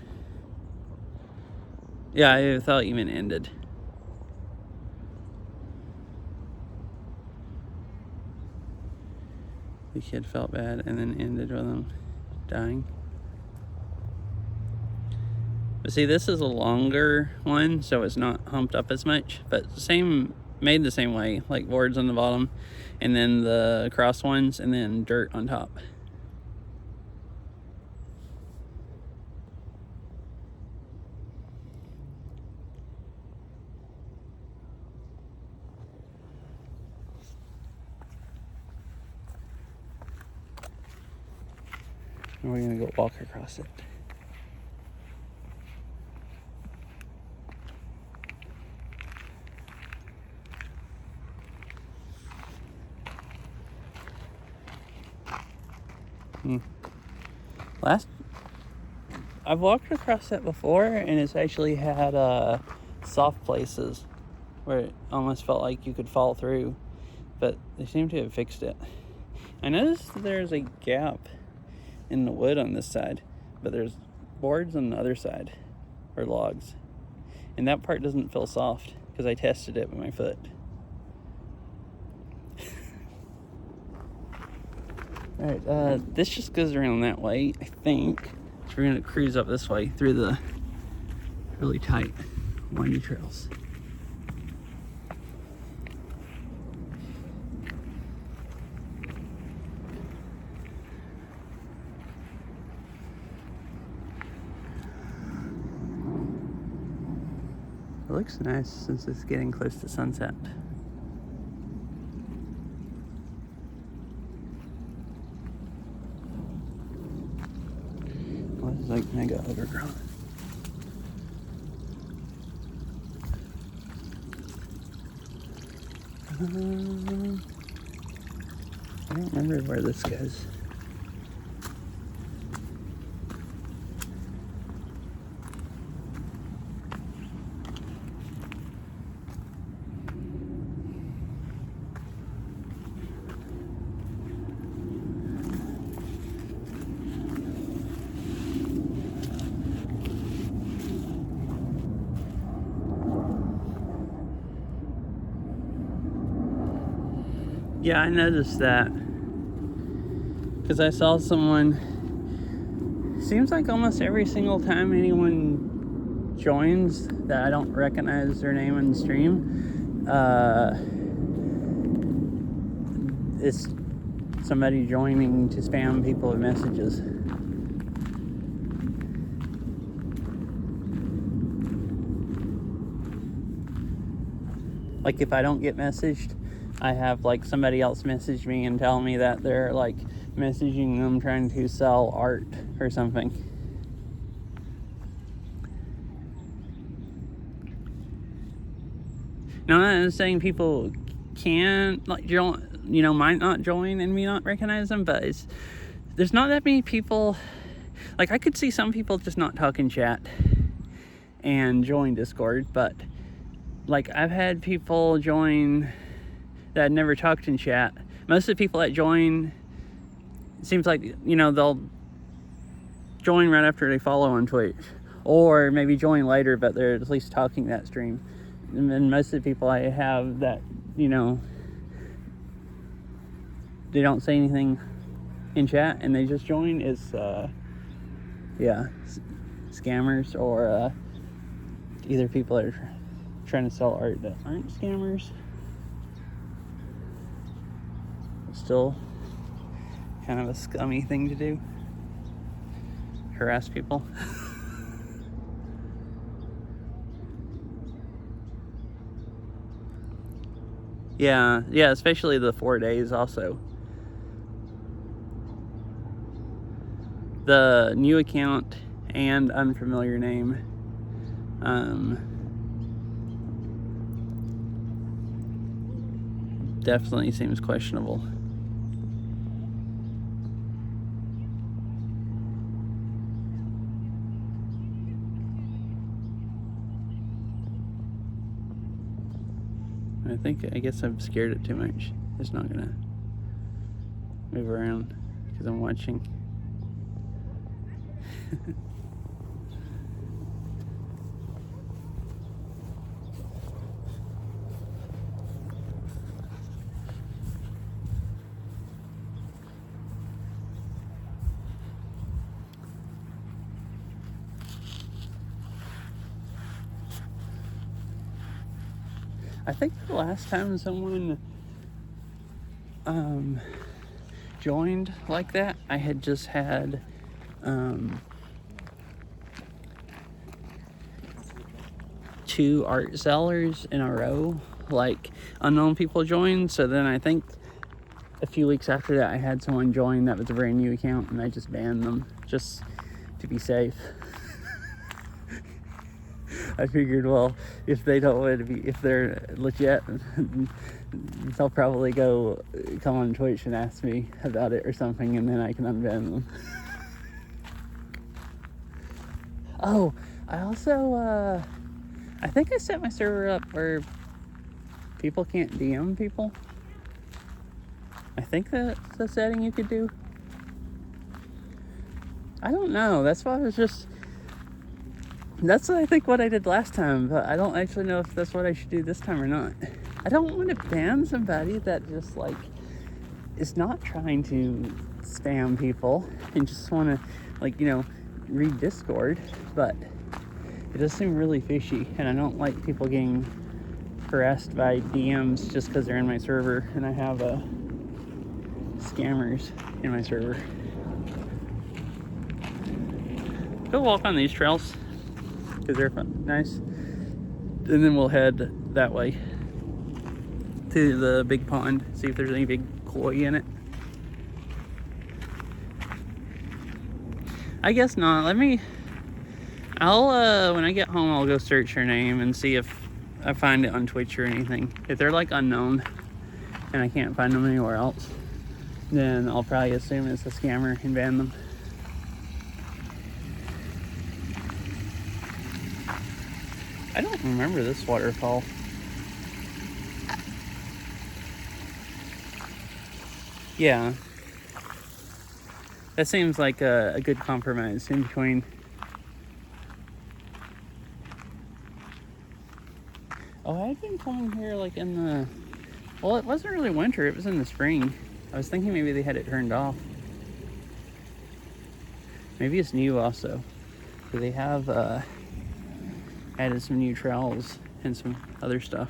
Yeah, I thought you meant ended. The kid felt bad and then ended with him dying. But see, this is a longer one, so it's not humped up as much, but made the same way, like boards on the bottom, and then the cross ones, and then dirt on top. And we're gonna go walk across it. I've walked across that before, and it's actually had soft places where it almost felt like you could fall through, but they seem to have fixed it. I noticed there's a gap in the wood on this side, but there's boards on the other side, or logs, and that part doesn't feel soft because I tested it with my foot. Alright, this just goes around that way, I think. So we're gonna cruise up this way through the really tight, windy trails. It looks nice since it's getting close to sunset. Well, it's like mega overgrown. I don't remember where this goes. Yeah, I noticed that because I saw someone. Seems like almost every single time anyone joins that I don't recognize their name in the stream, it's somebody joining to spam people with messages. Like if I don't get messaged, I have like somebody else message me and tell me that they're like messaging them trying to sell art or something. Now I'm not saying people can't like might not join and me not recognize them, but there's not that many people. Like I could see some people just not talk in chat and join Discord, but like I've had people join that had never talked in chat. Most of the people that join, it seems like, they'll join right after they follow on Twitch. Or maybe join later, but they're at least talking that stream. And then most of the people I have that, they don't say anything in chat and they just join is, scammers or either people that are trying to sell art that aren't scammers. Still kind of a scummy thing to do. Harass people. yeah, especially the 4 days also. The new account and unfamiliar name. Definitely seems questionable. I guess I've scared it too much. It's not gonna move around because I'm watching. I think the last time someone joined like that, I had just had two art sellers in a row, like unknown people joined. So then I think a few weeks after that I had someone join that was a brand new account and I just banned them just to be safe. I figured, well, if they don't want to be, if they're legit, they'll probably come on Twitch and ask me about it or something, and then I can unban them. Oh, I also, I think I set my server up where people can't DM people. I think that's a setting you could do. I don't know. That's why I was just... That's, I think, what I did last time, but I don't actually know if that's what I should do this time or not. I don't want to ban somebody that just, like, is not trying to spam people and just want to, like, read Discord, but It does seem really fishy, and I don't like people getting harassed by DMs just because they're in my server, and I have scammers in my server. Go walk on these trails because they're fun, nice, and then we'll head that way to the big pond, see if there's any big koi in it. I guess not. I'll when I get home, I'll go search her name and see if I find it on Twitch or anything. If they're like unknown and I can't find them anywhere else, then I'll probably assume it's a scammer and ban them. I don't remember this waterfall. Yeah. That seems like a good compromise in between. Oh, I've been coming here like in the... Well, it wasn't really winter. It was in the spring. I was thinking maybe they had it turned off. Maybe it's new also. They have added some new trails and some other stuff.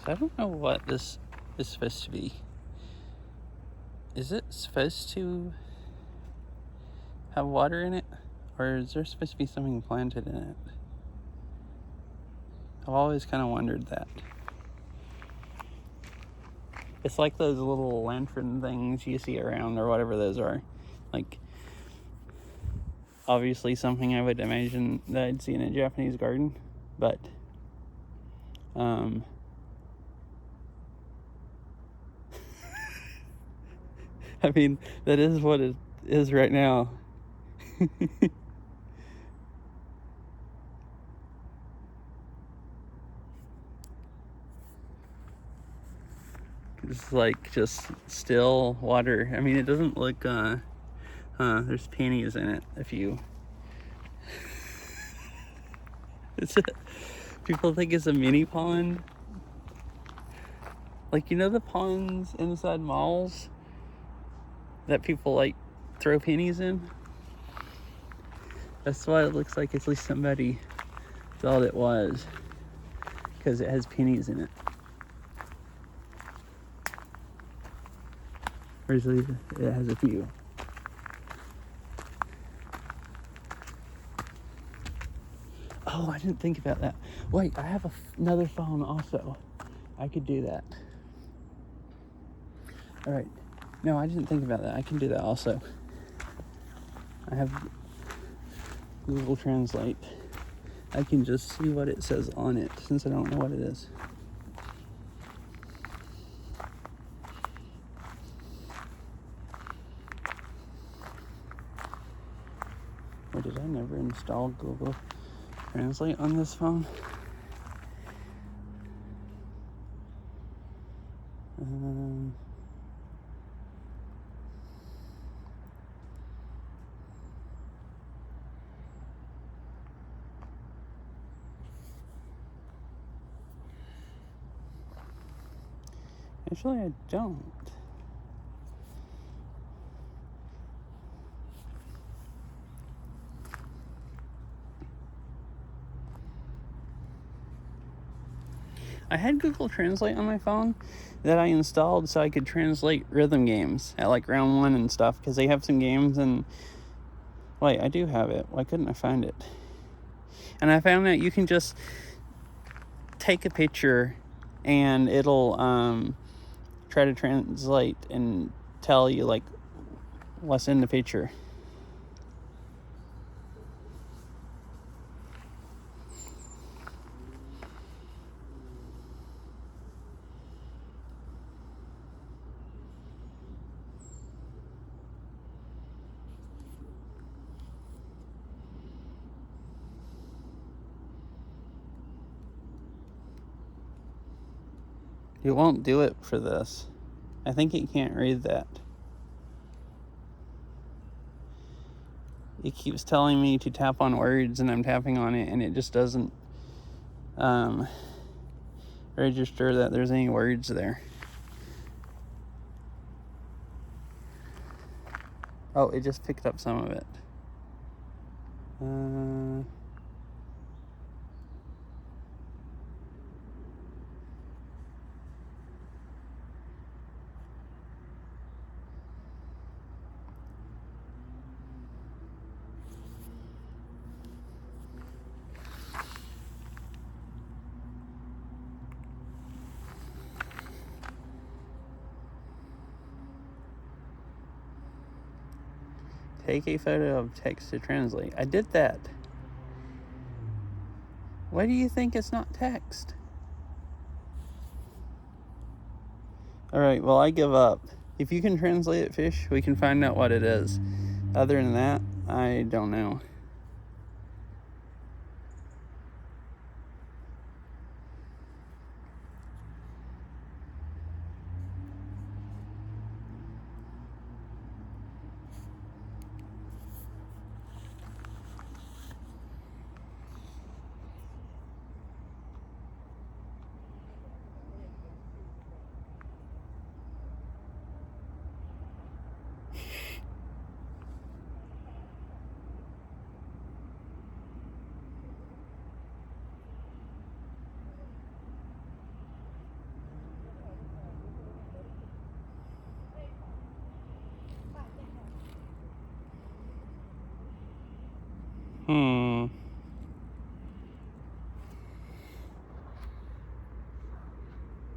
I don't know what this is supposed to be. Is it supposed to have water in it? Or is there supposed to be something planted in it? I've always kind of wondered that. It's like those little lantern things you see around or whatever those are. Like, obviously something I would imagine that I'd see in a Japanese garden. But, I mean, that is what it is right now. It's like just still water. I mean, it doesn't look, there's pennies in it if you... People think it's a mini pond. Like, you know the ponds inside malls that people like throw pennies in? That's what it looks like. At least somebody thought it was, because it has pennies in it. Or at least it has a few. Oh, I didn't think about that. Wait, I have another phone also. I could do that. All right. No, I didn't think about that. I can do that also. I have Google Translate. I can just see what it says on it since I don't know what it is. Or did I never install Google Translate on this phone? Actually, I don't. I had Google Translate on my phone that I installed so I could translate rhythm games at like round 1 and stuff, because they have some games and... Wait, I do have it. Why couldn't I find it? And I found that you can just take a picture and it'll try to translate and tell you like what's in the picture. It won't do it for this. I think it can't read that. It keeps telling me to tap on words, and I'm tapping on it, and it just doesn't register that there's any words there. Oh, it just picked up some of it. Take a photo of text to translate. I did that. Why do you think it's not text? Alright, well, I give up. If you can translate it, Fish, we can find out what it is. Other than that, I don't know.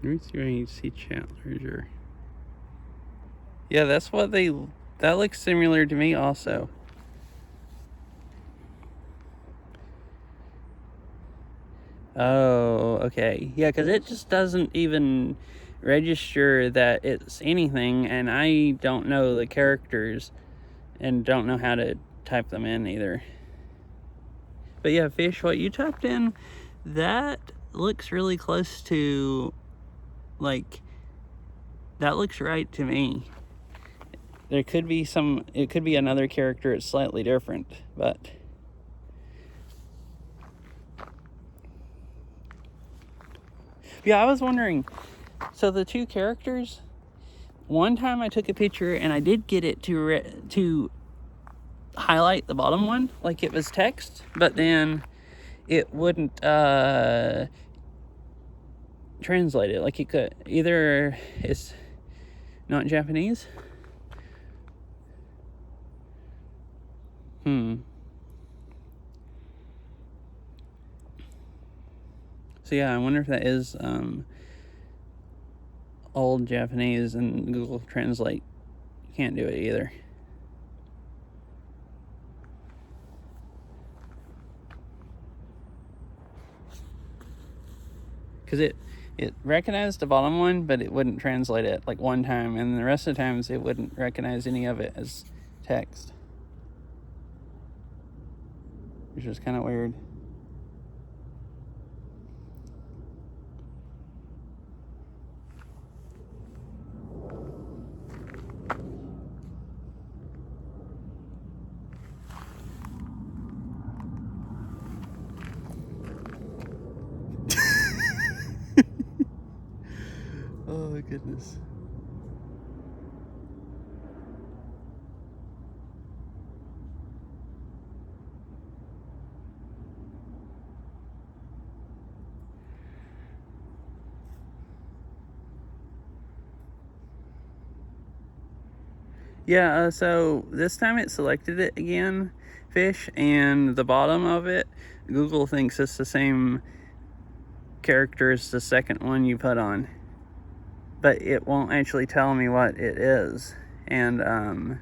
Let me see if I can see Chandler. Yeah, that's what that looks similar to me also. Oh, okay. Yeah, because it just doesn't even register that it's anything, and I don't know the characters and don't know how to type them in either. But yeah, Fish, what you typed in, that looks really close to, like, that looks right to me. There could be it could be another character, it's slightly different, but... Yeah, I was wondering, so the two characters, one time I took a picture and I did get it to highlight the bottom one like it was text, but then it wouldn't translate it. Like, it could either it's not Japanese. So yeah, I wonder if that is old Japanese, and Google Translate can't do it either. Because it recognized the bottom one, but it wouldn't translate it like one time, and the rest of the times it wouldn't recognize any of it as text, which is kind of weird. Oh my goodness. Yeah, so this time it selected it again, Fish, and the bottom of it, Google thinks it's the same character as the second one you put on, but it won't actually tell me what it is, and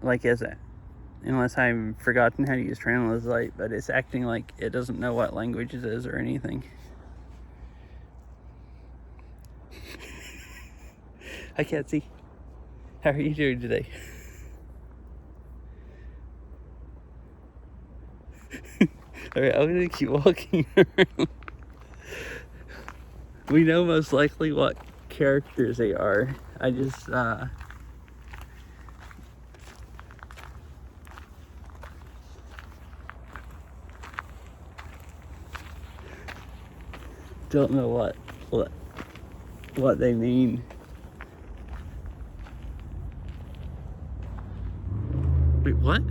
like, is it, unless I've forgotten how to use Translate, but it's acting like it doesn't know what language it is or anything. Hi, Katsy. How are you doing today? Alright, I'm gonna keep walking around. We know most likely what characters they are. I just, don't know what they mean. Wait, what?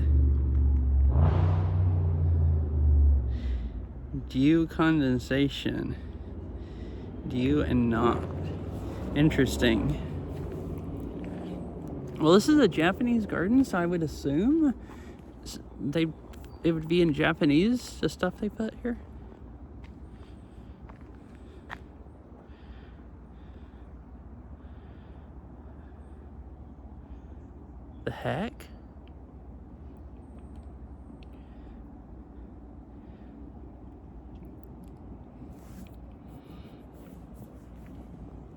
Dew condensation. Dew and not. Interesting. Well, this is a Japanese garden, so I would assume it would be in Japanese, the stuff they put here. The heck?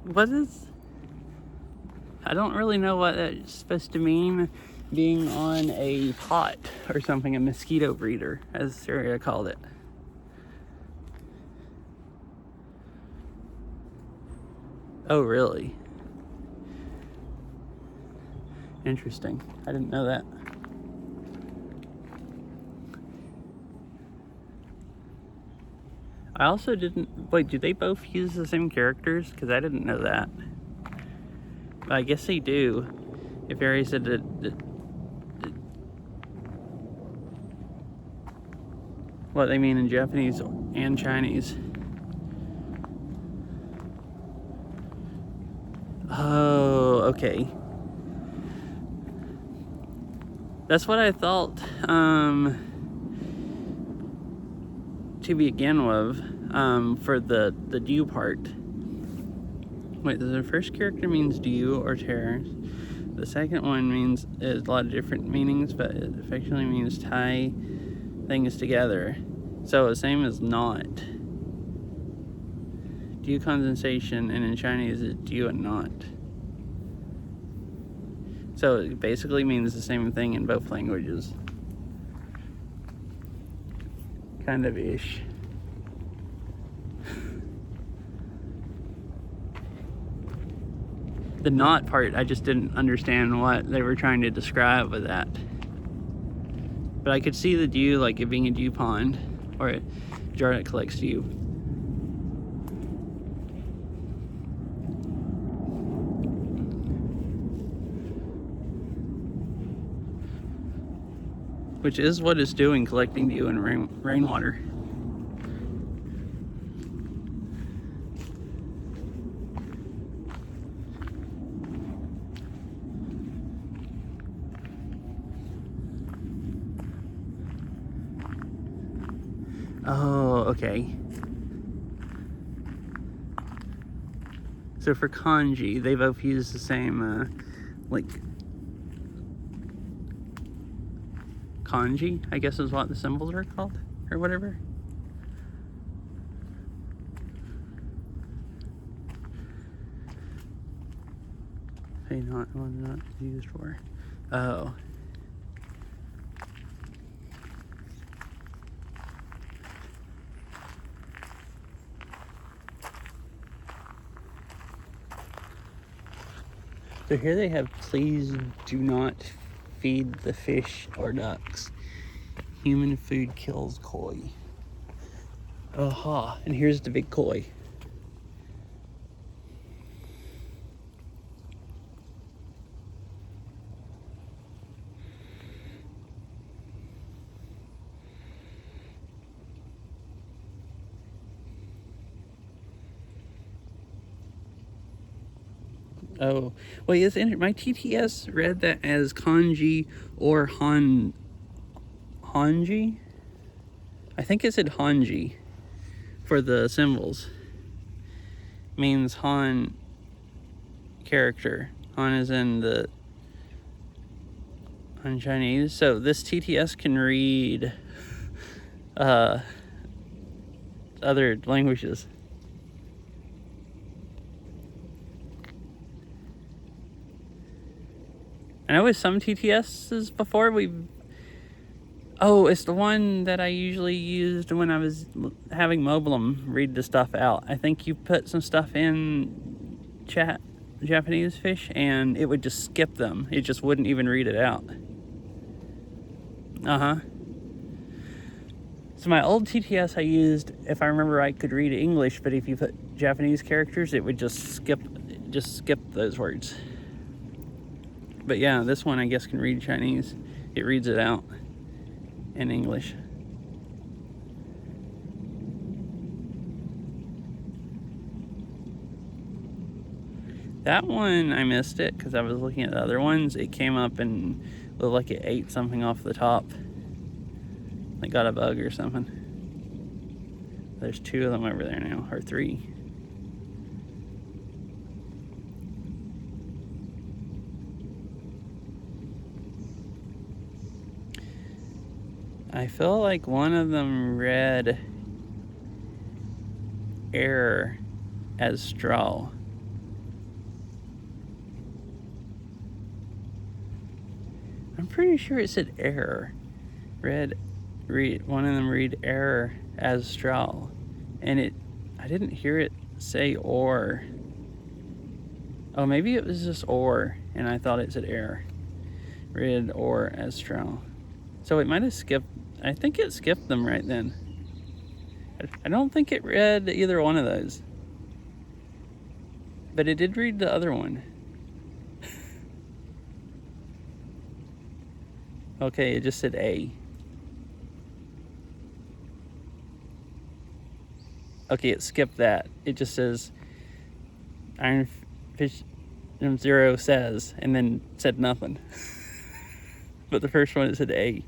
What is... I don't really know what that's supposed to mean, being on a pot or something, a mosquito breeder, as Sarah called it. Oh, really? Interesting. I didn't know that. I also didn't... Wait, do they both use the same characters? Because I didn't know that. But I guess they do. If Ari said that... what they mean in Japanese and Chinese. Oh, okay. That's what I thought, to begin with, for the dew part. Wait, the first character means dew or terror. The second one means is a lot of different meanings, but it affectionately means tie things together. So the same as not. Dew condensation, and in Chinese it's dew and not. So it basically means the same thing in both languages. Kind of ish. The not part, I just didn't understand what they were trying to describe with that. But I could see the dew, like it being a dew pond, or a jar that collects dew. Which is what it's doing, collecting dew and rainwater. Oh, okay. So for kanji, they both use the same, like, kanji, I guess is what the symbols are called, or whatever. Hey, not used for. Oh. So here they have, please do not feed the fish or ducks. Human food kills koi. Aha, and here's the big koi. Oh, well, yes, my TTS read that as kanji or hanji. I think it said hanji for the symbols. Means Han character. Han is in the Han Chinese. So this TTS can read other languages. I know with some TTSs before, Oh, it's the one that I usually used when I was having Mobilum read the stuff out. I think you put some stuff in chat Japanese fish and it would just skip them. It just wouldn't even read it out. Uh-huh. So my old TTS I used, if I remember right, could read English, but if you put Japanese characters, it would just skip those words. But yeah, this one I guess can read Chinese. It reads it out in English. That one, I missed it because I was looking at the other ones. It came up and looked like it ate something off the top. Like got a bug or something. There's 2 of them over there now, or 3. I feel like one of them read error as straw. I'm pretty sure it said error. One of them read error as straw. And I didn't hear it say or. Oh, maybe it was just or, and I thought it said error. Read or as straw. So it might have skipped, I think it skipped them right then. I don't think it read either one of those. But it did read the other one. Okay, it just said A. Okay, it skipped that. It just says Ironfish 0 says, and then said nothing. But the first one, it said A.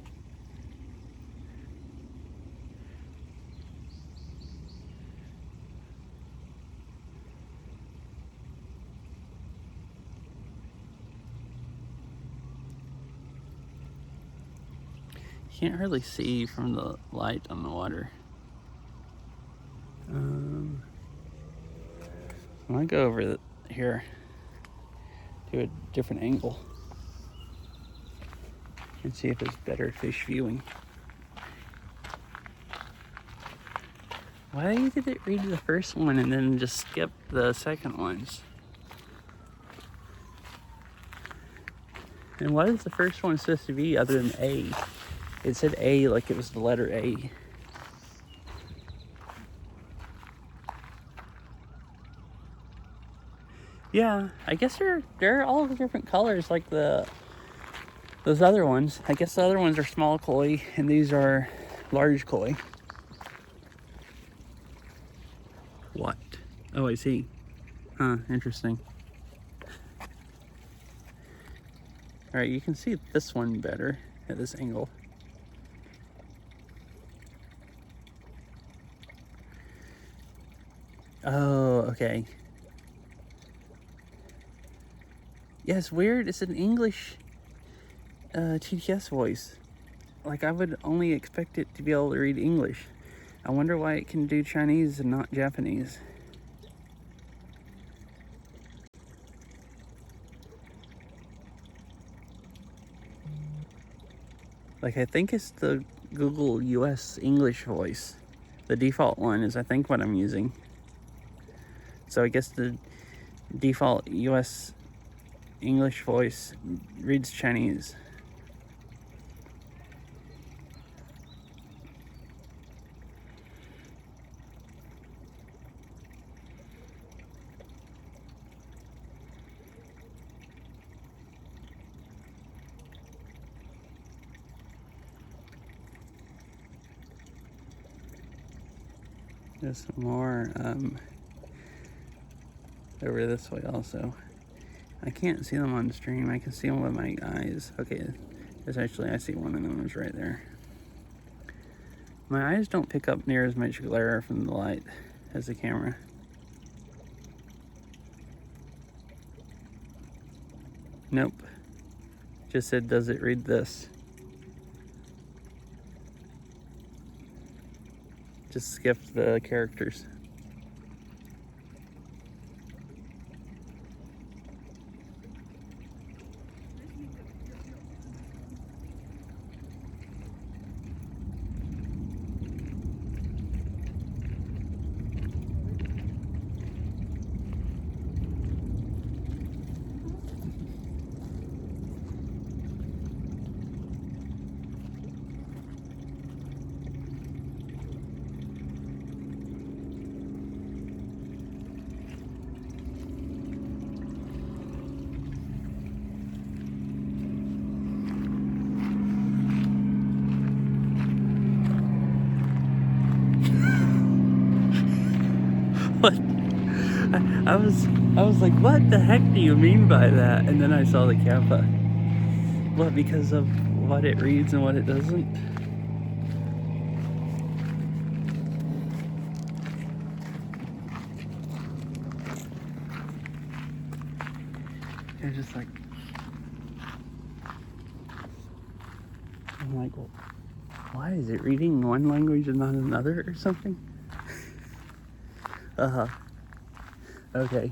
Can't hardly see from the light on the water. I'm gonna go over here to a different angle and see if it's better fish viewing. Why did it read the first one and then just skip the second ones? And what is the first one supposed to be other than A? It said A like it was the letter A. Yeah, I guess they're all different colors like those other ones. I guess the other ones are small koi and these are large koi. What? Oh, I see. Huh, interesting. All right, you can see this one better at this angle. Oh, okay. Yeah, it's weird. It's an English TTS voice. Like, I would only expect it to be able to read English. I wonder why it can do Chinese and not Japanese. Like, I think it's the Google US English voice. The default one is, I think, what I'm using. So I guess the default US English voice reads Chinese. There's some more over this way also. I can't see them on stream. I can see them with my eyes. Okay, there's actually, I see one of them is right there. My eyes don't pick up near as much glare from the light as the camera. Nope. Just said, does it read this? Just skipped the characters. I was like, what the heck do you mean by that? And then I saw the kappa. What, because of what it reads and what it doesn't? You're just like, I'm like, well, why is it reading one language and not another or something? Okay.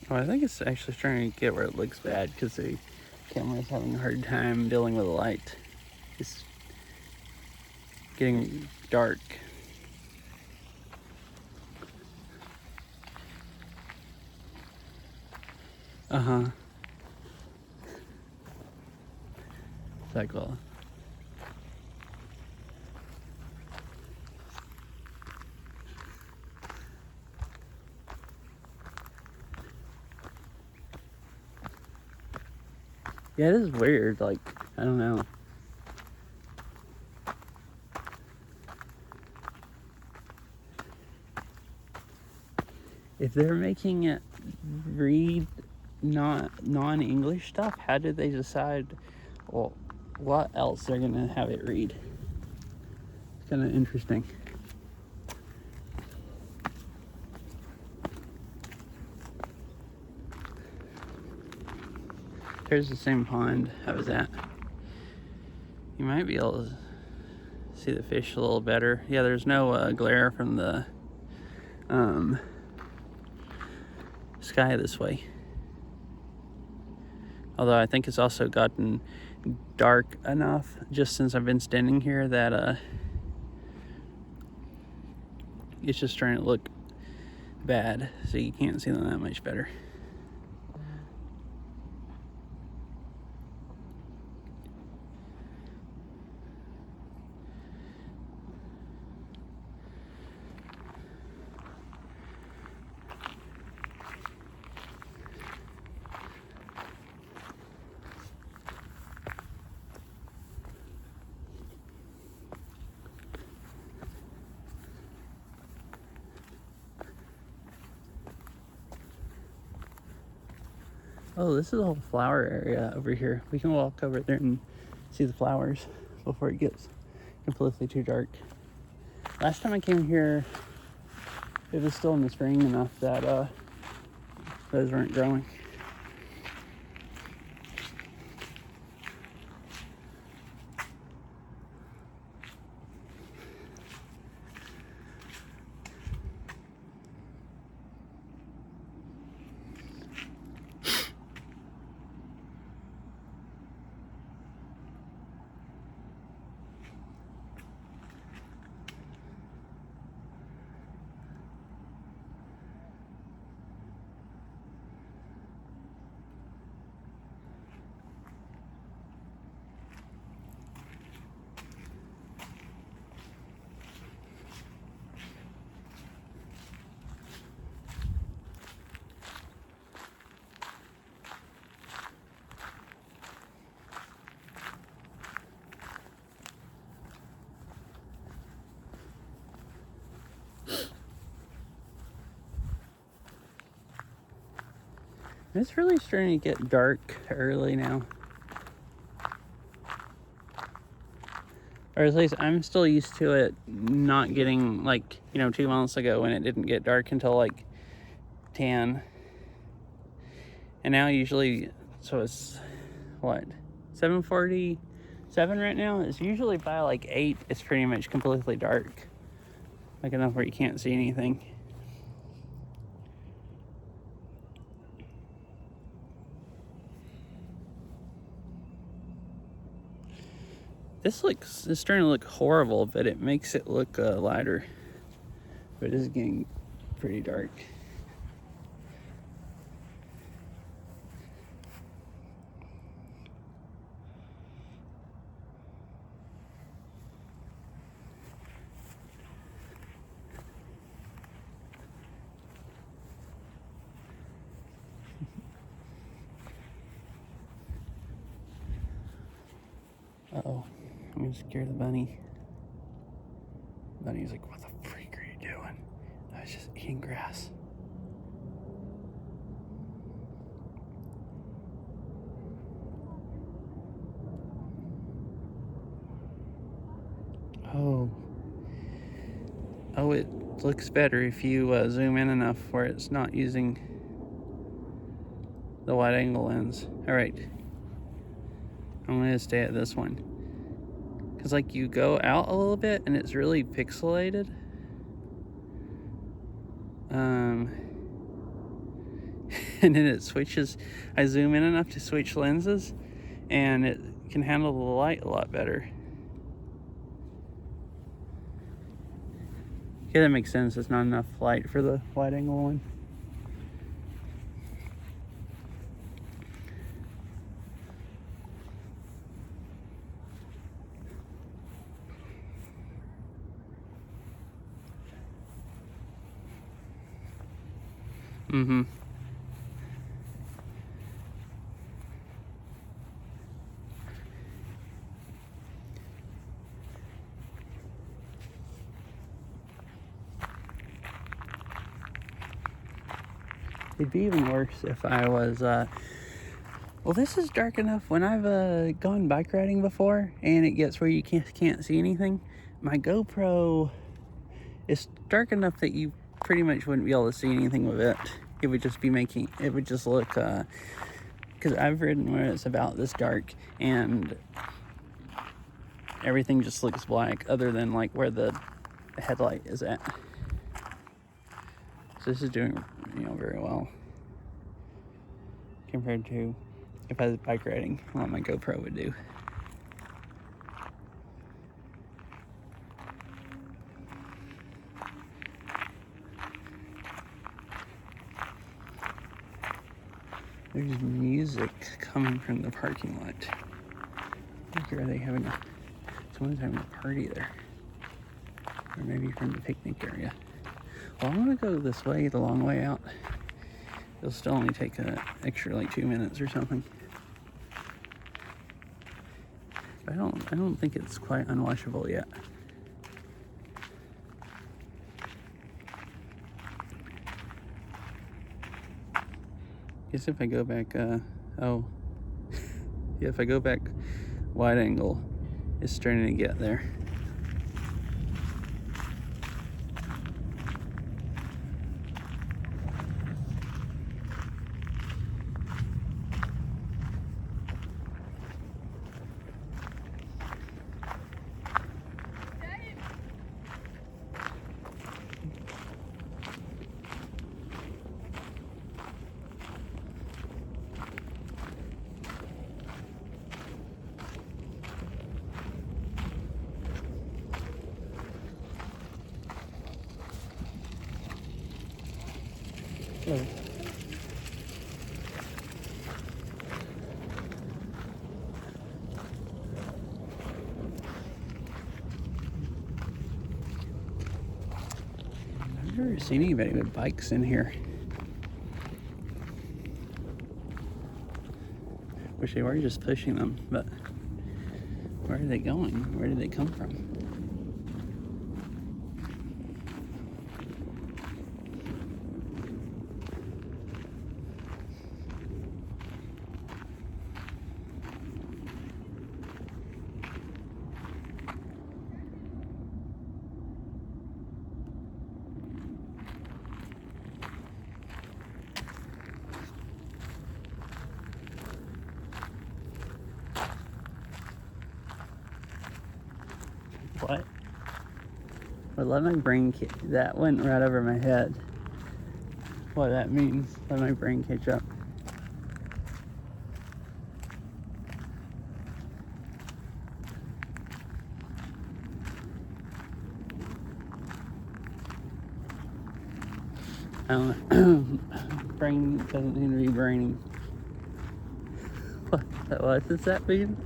Well, I think it's actually trying to get where it looks bad because the camera's having a hard time dealing with the light. It's getting dark. It's like, well, yeah, it is weird. Like, I don't know. If they're making it read non-English stuff, how did they decide, well, what else they're gonna have it read? It's kind of interesting. Here's the same pond I was at. You might be able to see the fish a little better. Yeah, there's no glare from the sky this way. Although I think it's also gotten dark enough just since I've been standing here that it's just trying to look bad, so you can't see them that much better. Oh, this is a whole flower area over here. We can walk over there and see the flowers before it gets completely too dark. Last time I came here, it was still in the spring enough that those weren't growing. It's really starting to get dark early now. Or at least I'm still used to it not getting, like, 2 months ago when it didn't get dark until like 10. And now usually, so it's what, 7:47 right now? It's usually by like 8, it's pretty much completely dark. Like enough where you can't see anything. This is starting to look horrible, but it makes it look lighter. But it is getting pretty dark. Uh-oh. I'm gonna scare the bunny. Bunny's like, what the freak are you doing? I was just eating grass. Oh. Oh, it looks better if you zoom in enough where it's not using the wide angle lens. All right. I'm gonna stay at this one. Cause like you go out a little bit and it's really pixelated. And then it switches. I zoom in enough to switch lenses and it can handle the light a lot better. Okay, that makes sense. It's not enough light for the wide angle one. Mm-hmm. It'd be even worse if I was, well, this is dark enough. When I've gone bike riding before and it gets where you can't see anything, my GoPro is dark enough that you pretty much wouldn't be able to see anything with it. It would just be it would just look, because I've ridden where it's about this dark and everything just looks black other than like where the headlight is at. So this is doing, very well compared to if I was bike riding, what my GoPro would do. There's music coming from the parking lot. I think are they having someone's having a party there. Or maybe from the picnic area. Well, I'm gonna go this way, the long way out. It'll still only take an extra like 2 minutes or something. But I don't think it's quite unwatchable yet. Guess if I go back, yeah, if I go back wide angle, it's starting to get there. Hello. I've never seen anybody with bikes in here. Wish they were just pushing them, but where are they going? Where did they come from? What? Well, let my brain that went right over my head. What that means, let my brain catch up. I don't know. Brain doesn't seem to be braining. What does that mean?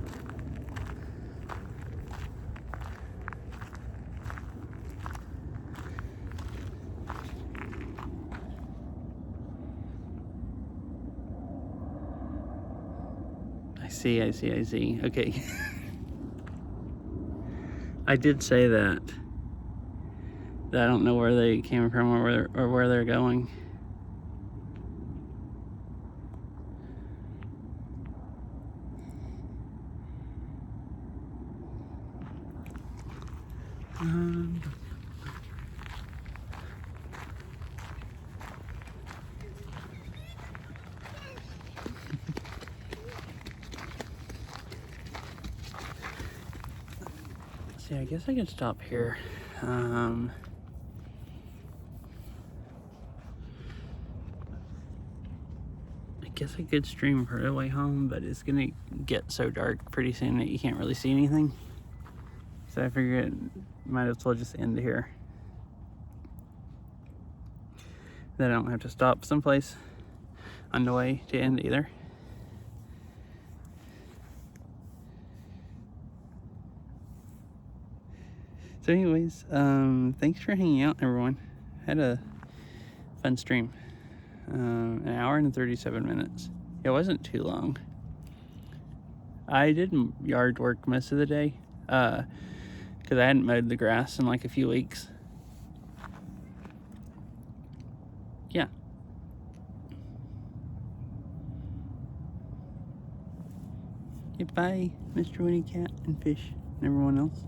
I see. Okay. I did say that I don't know where they came from or where they're going. See, I guess I can stop here. I guess I could stream for the way home, but it's gonna get so dark pretty soon that you can't really see anything. So I figured might as well just end here. Then I don't have to stop someplace on the way to end either. So anyways, thanks for hanging out, everyone. Had a fun stream. An hour and 37 minutes. It wasn't too long. I did yard work most of the day because I hadn't mowed the grass in like a few weeks. Yeah. Bye, Mr. Winnie Cat and Fish and everyone else.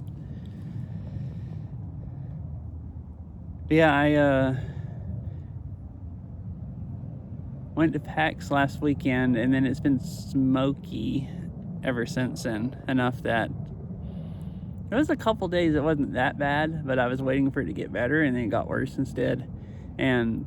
But yeah, I went to PAX last weekend, and then it's been smoky ever since then, enough that it was a couple days it wasn't that bad, but I was waiting for it to get better, and then it got worse instead. And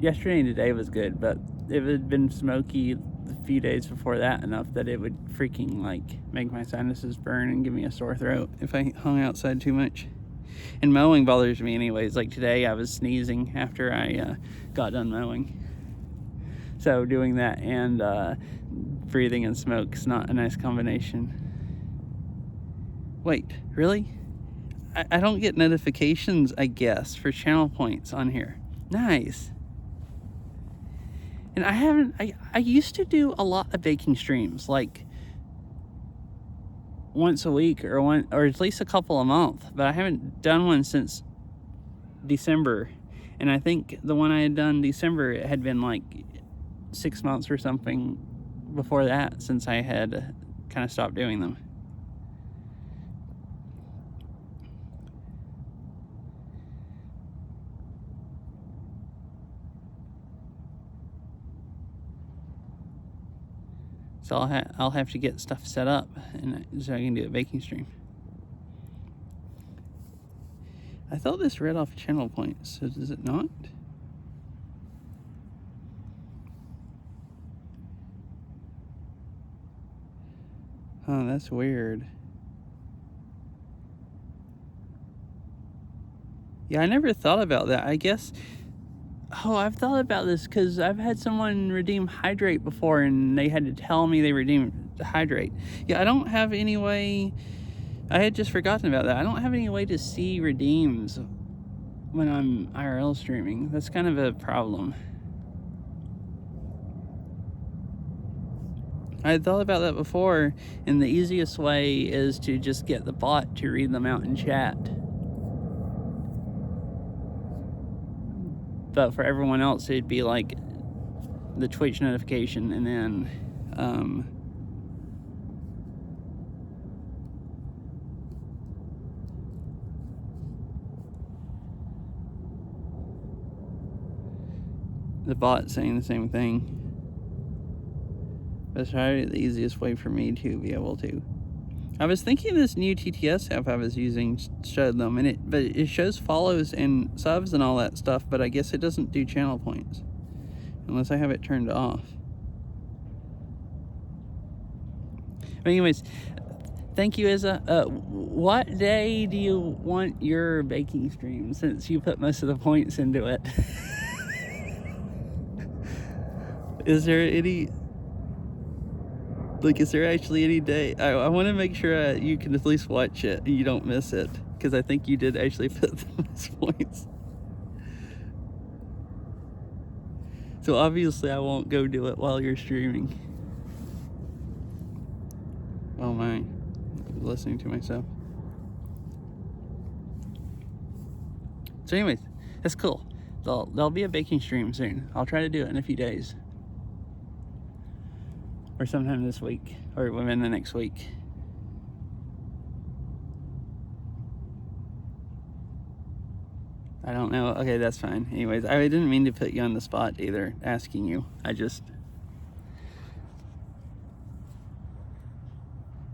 yesterday and today was good, but it had been smoky a few days before that enough that it would freaking like make my sinuses burn and give me a sore throat if I hung outside too much. And mowing bothers me anyways. Like today I was sneezing after I got done mowing. So doing that and breathing in smoke is not a nice combination. Wait, really? I don't get notifications, I guess, for channel points on here. Nice. And I used to do a lot of baking streams, like once a week or at least a couple a month, but I haven't done one since December. And I think the one I had done December, it had been like 6 months or something before that since I had kind of stopped doing them. So I'll have to get stuff set up and so I can do a baking stream. I thought this read off channel points, so does it not? Oh, that's weird. Yeah, I never thought about that. I guess... Oh, I've thought about this because I've had someone redeem Hydrate before and they had to tell me they redeemed Hydrate. Yeah, I don't have any way... I had just forgotten about that. I don't have any way to see redeems when I'm IRL streaming. That's kind of a problem. I had thought about that before, and the easiest way is to just get the bot to read them out in chat. But for everyone else, it'd be like the Twitch notification and then the bot saying the same thing. That's probably the easiest way for me to be able to. I was thinking this new TTS app I was using showed them, but it shows follows and subs and all that stuff, but I guess it doesn't do channel points unless I have it turned off. But anyways, thank you, Izza. What day do you want your baking stream, since you put most of the points into it? Is there any... Like, is there actually any day? I want to make sure you can at least watch it and you don't miss it, because I think you did actually put the most points. So obviously I won't go do it while you're streaming. Oh my. listening to myself. So anyways, that's cool. There'll be a baking stream soon. I'll try to do it in a few days. Or sometime this week. Or within the next week. I don't know. Okay, that's fine. Anyways, I didn't mean to put you on the spot either, asking you. I just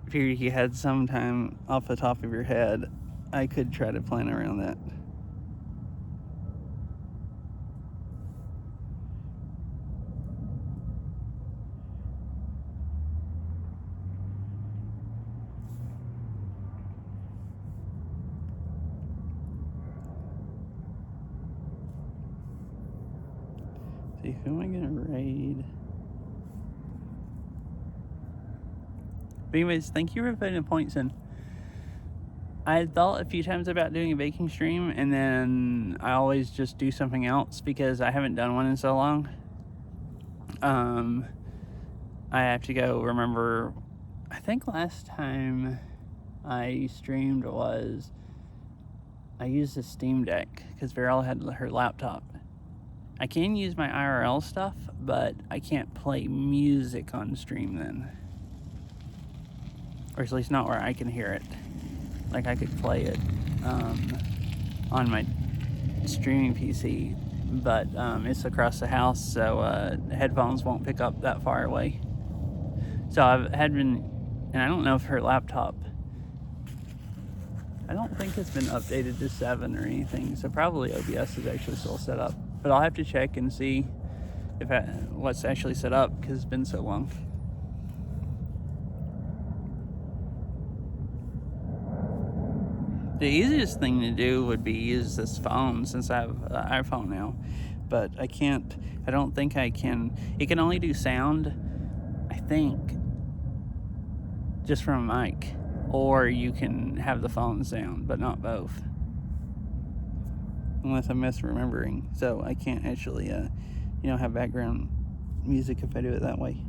figured you had some time off the top of your head. I could try to plan around that. See, who am I gonna raid? But anyways, thank you for putting points in. I had thought a few times about doing a baking stream, and then I always just do something else because I haven't done one in so long. I have to go remember, I think last time I streamed was, I used a Steam Deck because Veryl had her laptop. I can use my IRL stuff, but I can't play music on stream then. Or at least not where I can hear it. Like I could play it on my streaming PC, but it's across the house, so headphones won't pick up that far away. So and I don't know if her laptop, I don't think it's been updated to 7 or anything, so probably OBS is actually still set up. But I'll have to check and see if what's actually set up because it's been so long. The easiest thing to do would be use this phone since I have an iPhone now. But I don't think I can. It can only do sound, I think, just from a mic. Or you can have the phone sound, but not both. Unless I'm misremembering. So I can't actually, have background music if I do it that way.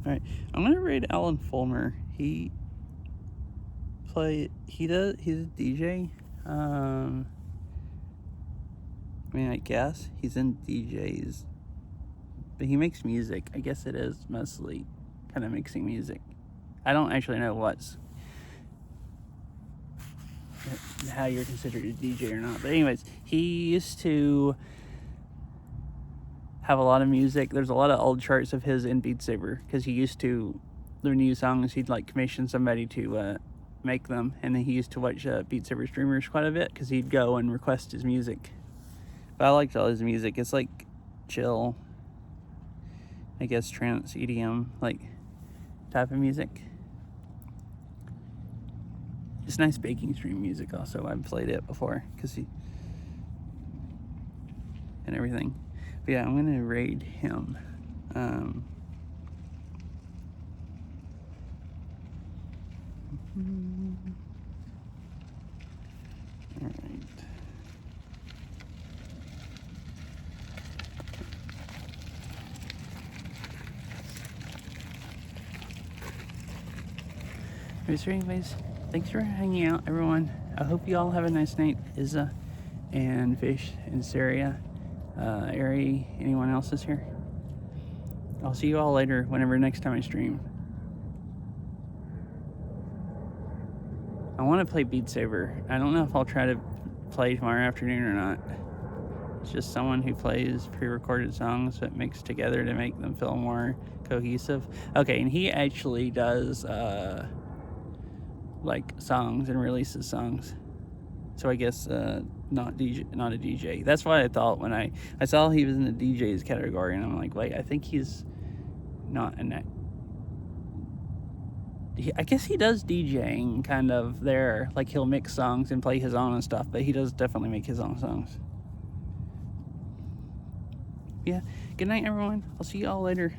Alright, I'm gonna raid Alan Fulmer. He's a DJ. I guess he's in DJs, but he makes music. I guess it is mostly kind of mixing music. I don't actually know how you're considered a DJ or not, but anyways, he used to have a lot of music. There's a lot of old charts of his in Beat Saber because he used to, the new songs, he'd like commission somebody to make them, and then he used to watch Beat Saber streamers quite a bit because he'd go and request his music. But I liked all his music. It's like chill, I guess, trance, EDM, like type of music. It's nice baking stream music also. I've played it before because and everything. But yeah, I'm gonna raid him. All right. So anyways, thanks for hanging out, everyone. I hope you all have a nice night. Izza and Fish and Saria, Ari, anyone else is here? I'll see you all later whenever next time I stream. I want to play Beat Saber. I don't know if I'll try to play tomorrow afternoon or not. It's just someone who plays pre-recorded songs that mix together to make them feel more cohesive. Okay, and he actually does like songs and releases songs. So I guess not a DJ. That's what I thought when I saw he was in the DJs category, and I'm like, wait, I think he's not in that. I guess he does DJing kind of there, like he'll mix songs and play his own and stuff, but he does definitely make his own songs. Yeah, good night, everyone. I'll see you all later.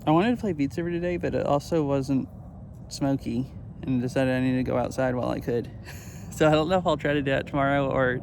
I wanted to play Beat Saber today, but it also wasn't smoky and decided I needed to go outside while I could. So I don't know if I'll try to do that tomorrow or